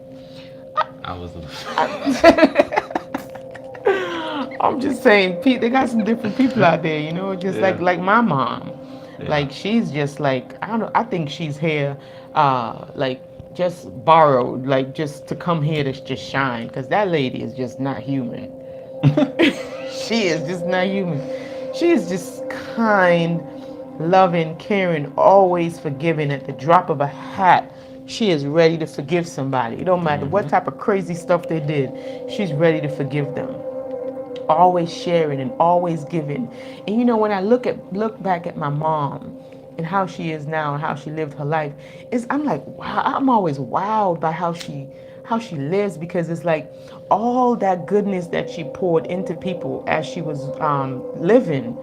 I was a little. I'm just saying, Pete, they got some different people out there, just Yeah. like my mom. Yeah. Like she's just like, I don't know, I think she's here like just borrowed, like just to come here to just shine, because that lady is just not human. She is just not human. She is just kind, loving, caring, always forgiving. At the drop of a hat, she is ready to forgive somebody. It don't matter what type of crazy stuff they did, she's ready to forgive them. Always sharing and always giving. And when I look back at my mom and how she is now and how she lived her life, I'm like, wow, I'm always wowed by how she lives, because it's like all that goodness that she poured into people as she was living.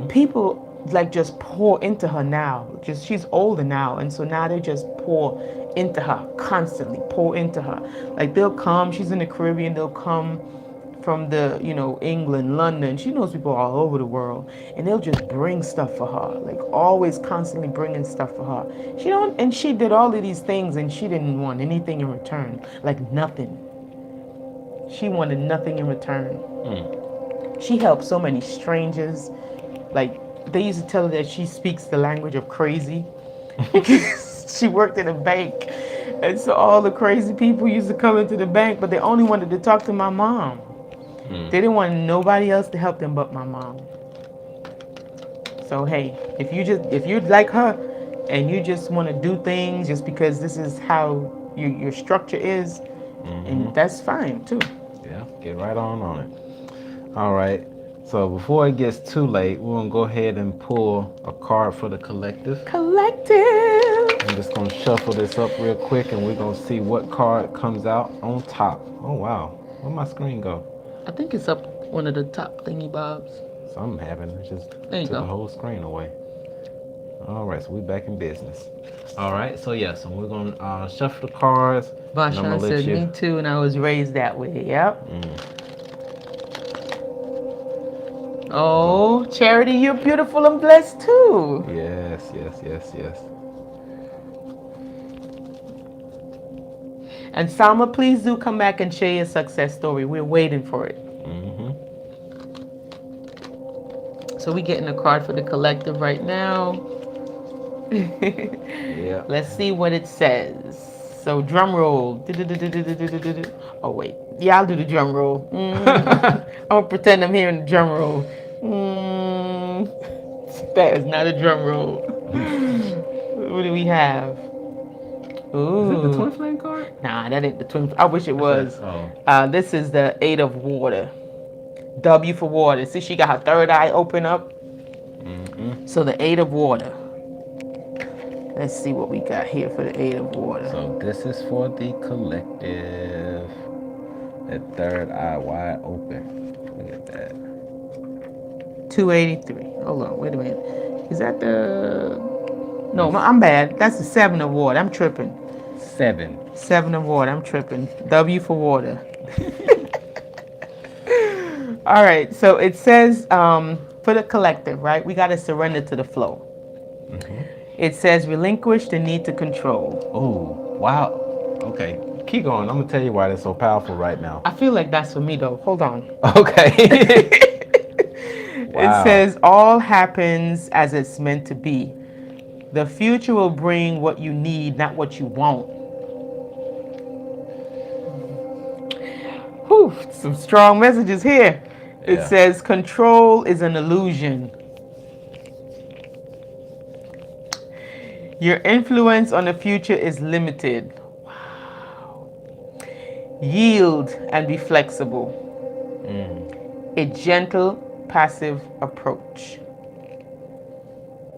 People like just pour into her now. Just she's older now, and so now they just pour into her constantly, pour into her. Like they'll come. She's in the Caribbean. They'll come from the England, London. She knows people all over the world, and they'll just bring stuff for her. Like always, constantly bringing stuff for her. She don't, and she did all of these things, and she didn't want anything in return. Like nothing. She wanted nothing in return. She helped so many strangers. Like they used to tell her that she speaks the language of crazy because she worked in a bank. And so all the crazy people used to come into the bank, but they only wanted to talk to my mom. They didn't want nobody else to help them but my mom. So hey, if you're like her and you just want to do things just because this is how your structure is, and that's fine too. Yeah, get right on it. All right. So before it gets too late, we're gonna go ahead and pull a card for the collective. Collective. I'm just gonna shuffle this up real quick, and we're gonna see what card comes out on top. Oh wow, where'd my screen go? I think it's up one of the top thingy bobs. Something happened. It just There you took the go. whole screen away. All right, so we're back in business. All right, so yeah, so we're gonna shuffle the cards. And I'm gonna Bashan let said, you. me too, and I was raised that way. Yep. Oh, Charity, you're beautiful and blessed too. Yes, yes, yes, yes. And Salma, please do come back and share your success story. We're waiting for it. So we're getting a card for the collective right now. Yeah. Let's see what it says. So drum roll. Oh wait, yeah, I'll do the drum roll. I'll pretend I'm hearing the drum roll. That is not a drum roll. What do we have? Is it the Ooh, twin flame card? nah, that ain't the twin. I wish it was. Oh. This is the Eight of Water. W for water. See, she got her third eye open up. So the Eight of Water. Let's see what we got here for the Eight of Water. So this is for the collective. That third eye wide open. Look at that. 283. Hold on, wait a minute. Is that the... No, I'm bad. That's the Seven of Water. I'm tripping. 7. Seven of Water. I'm tripping. W for water. All right, so it says for the collective, right? We got to surrender to the flow. It says relinquish the need to control. Oh, wow. Okay, keep going. I'm gonna tell you why that's so powerful right now. I feel like that's for me though. Hold on. Okay. It says all happens as it's meant to be. The future will bring what you need, not what you want. Whew, some strong messages here. It Yeah. says control is an illusion. Your influence on the future is limited. Wow. Yield and be flexible. A gentle, passive approach.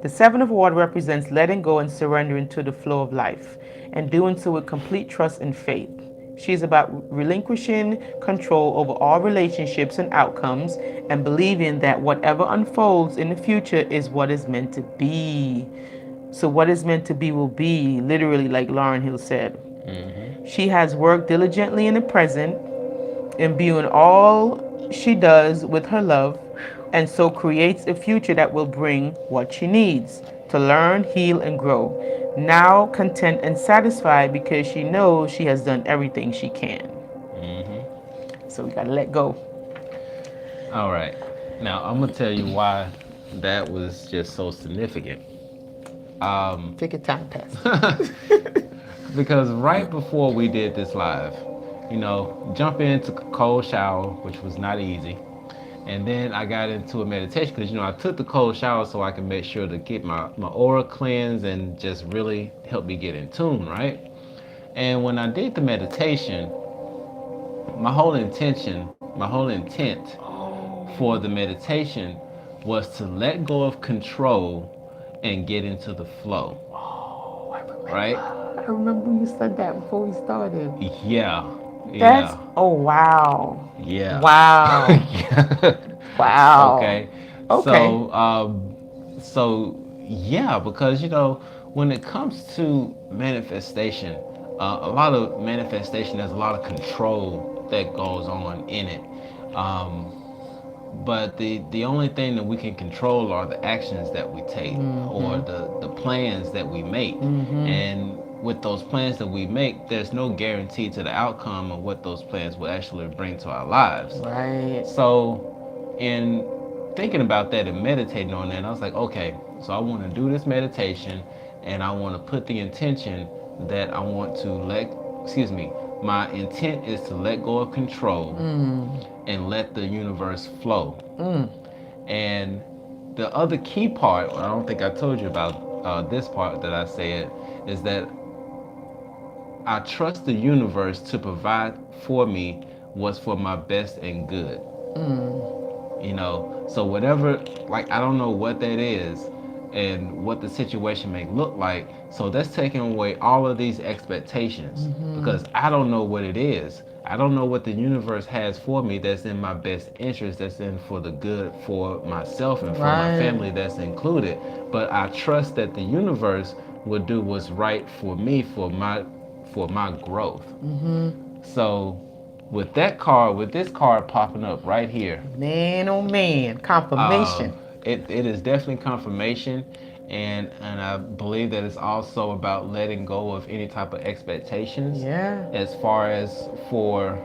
The Seven of Water represents letting go and surrendering to the flow of life, and doing so with complete trust and faith. She is about relinquishing control over all relationships and outcomes, and believing that whatever unfolds in the future is what is meant to be. So what is meant to be will be, literally, like Lauryn Hill said. She has worked diligently in the present, imbuing all she does with her love, and so creates a future that will bring what she needs to learn, heal, and grow. Now content and satisfied because she knows she has done everything she can. So we gotta let go. All right. Now I'm gonna tell you why that was just so significant. Take your time, test. Because right before we did this live, jump into a cold shower, which was not easy. And then I got into a meditation because, I took the cold shower so I can make sure to get my aura cleansed and just really help me get in tune, right? And when I did the meditation, my whole intent for the meditation was to let go of control and get into the flow, right? I remember you said that before we started. Yeah. That's, oh wow. Yeah. Wow. Yeah. Wow. Okay. Okay. So So yeah, because when it comes to manifestation, a lot of manifestation, there's a lot of control that goes on in it. Um, but the only thing that we can control are the actions that we take, or the plans that we make. And with those plans that we make, there's no guarantee to the outcome of what those plans will actually bring to our lives. Right. So, in thinking about that and meditating on that, I was like, okay, so I want to do this meditation, and I want to put the intention that I want to excuse me, my intent is to let go of control and let the universe flow. And the other key part, I don't think I told you about this part that I said, is that I trust the universe to provide for me what's for my best and good. So whatever, like, I don't know what that is and what the situation may look like, so that's taking away all of these expectations, because I don't know what it is. I don't know what the universe has for me that's in my best interest, that's in for the good for myself and for my Right. family that's included. But I trust that the universe will do what's right for me, for my growth. So with this card popping up right here, Man, oh man, uh, confirmation. it is definitely confirmation, and I believe that it's also about letting go of any type of expectations, Yeah. as far as for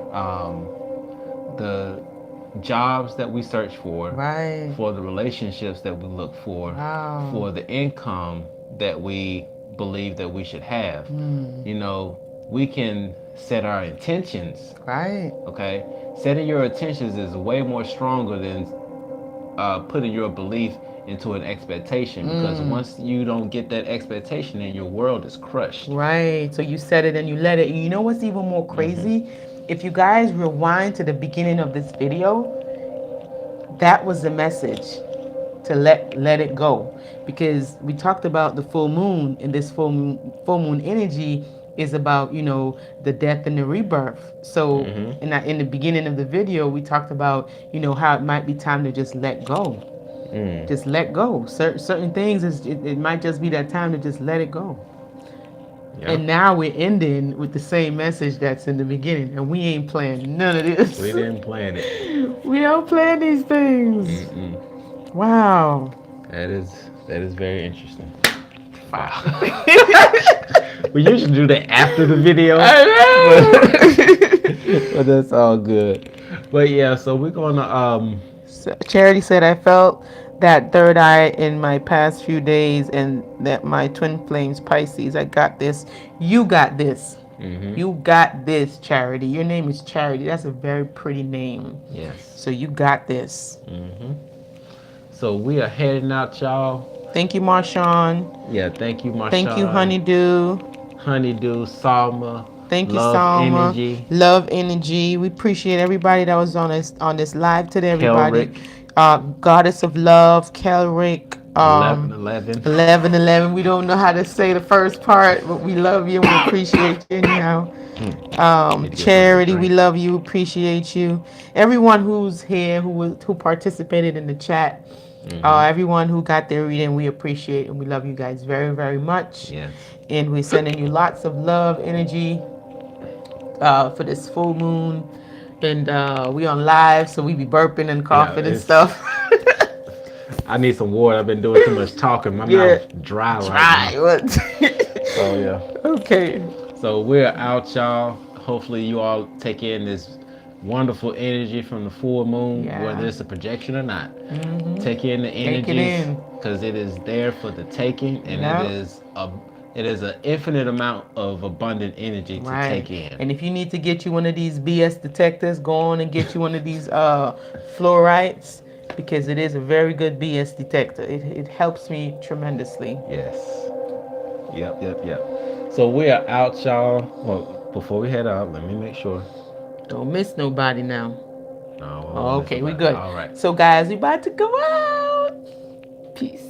the jobs that we search Right. for the relationships that we look Wow. for the income that we believe that we should have. We can set our intentions. Right. Okay, setting your intentions is way more stronger than putting your belief into an expectation, because once you don't get that expectation, then your world is crushed. Right. So you said it and you let it. And you know what's even more crazy? If you guys rewind to the beginning of this video, that was the message, to let it go, because we talked about the full moon, and this full moon energy is about the death and the rebirth. So in the beginning of the video, we talked about how it might be time to just let go. Just let go. Certain things it might just be that time to just let it go. Yep. And now we're ending with the same message that's in the beginning, and we ain't playing none of We this. didn't plan it. We don't plan these things. Wow. That is very interesting. Wow. Wow. We usually do that after the video, I know. but that's all good. But yeah, so we're gonna So Charity said, I felt that third eye in my past few days, and that my twin flames Pisces. I got this. You got this. You got this, Charity. Your name is Charity. That's a very pretty name. yes. So you got this. So we are heading out, y'all. Thank you, Marshawn. Yeah, thank you, Thank you, Marshawn, Honeydew. Honeydew, Salma, Thank you, Love Salma. Energy, Love Energy. We appreciate everybody that was on this live today. Everybody, Kelrick, Goddess of Love, Kelrick, 1111. 1111. We don't know how to say the first part, but we love you and we appreciate you anyhow. Need to get something to Charity, we drink. love you, appreciate you. Everyone who's here, who participated in the chat, everyone who got their reading, we appreciate and we love you guys very, very much. Yes. And we're sending you lots of love, energy, for this full moon. And we on live, so we be burping and Yeah, coughing and it's. stuff. I need some water. I've been doing too much talking. My Yeah, mouth dry right dry. now. What? So yeah. Okay. So we're out, y'all. Hopefully you all take in this wonderful energy from the full moon, Yeah. whether it's a projection or not. Take in the Take it energies, in. because it is there for the taking, and Yep. it is an infinite amount of abundant energy to Right. take in. And if you need to get you one of these BS detectors, go on and get you one of these fluorites, because it is a very good BS detector. It helps me tremendously. Yes. Yep. So we are out, y'all. Well, before we head out, let me make sure. Don't miss nobody now. No, I won't miss Okay, we nobody. good. All right. So guys, we about to go out. Peace.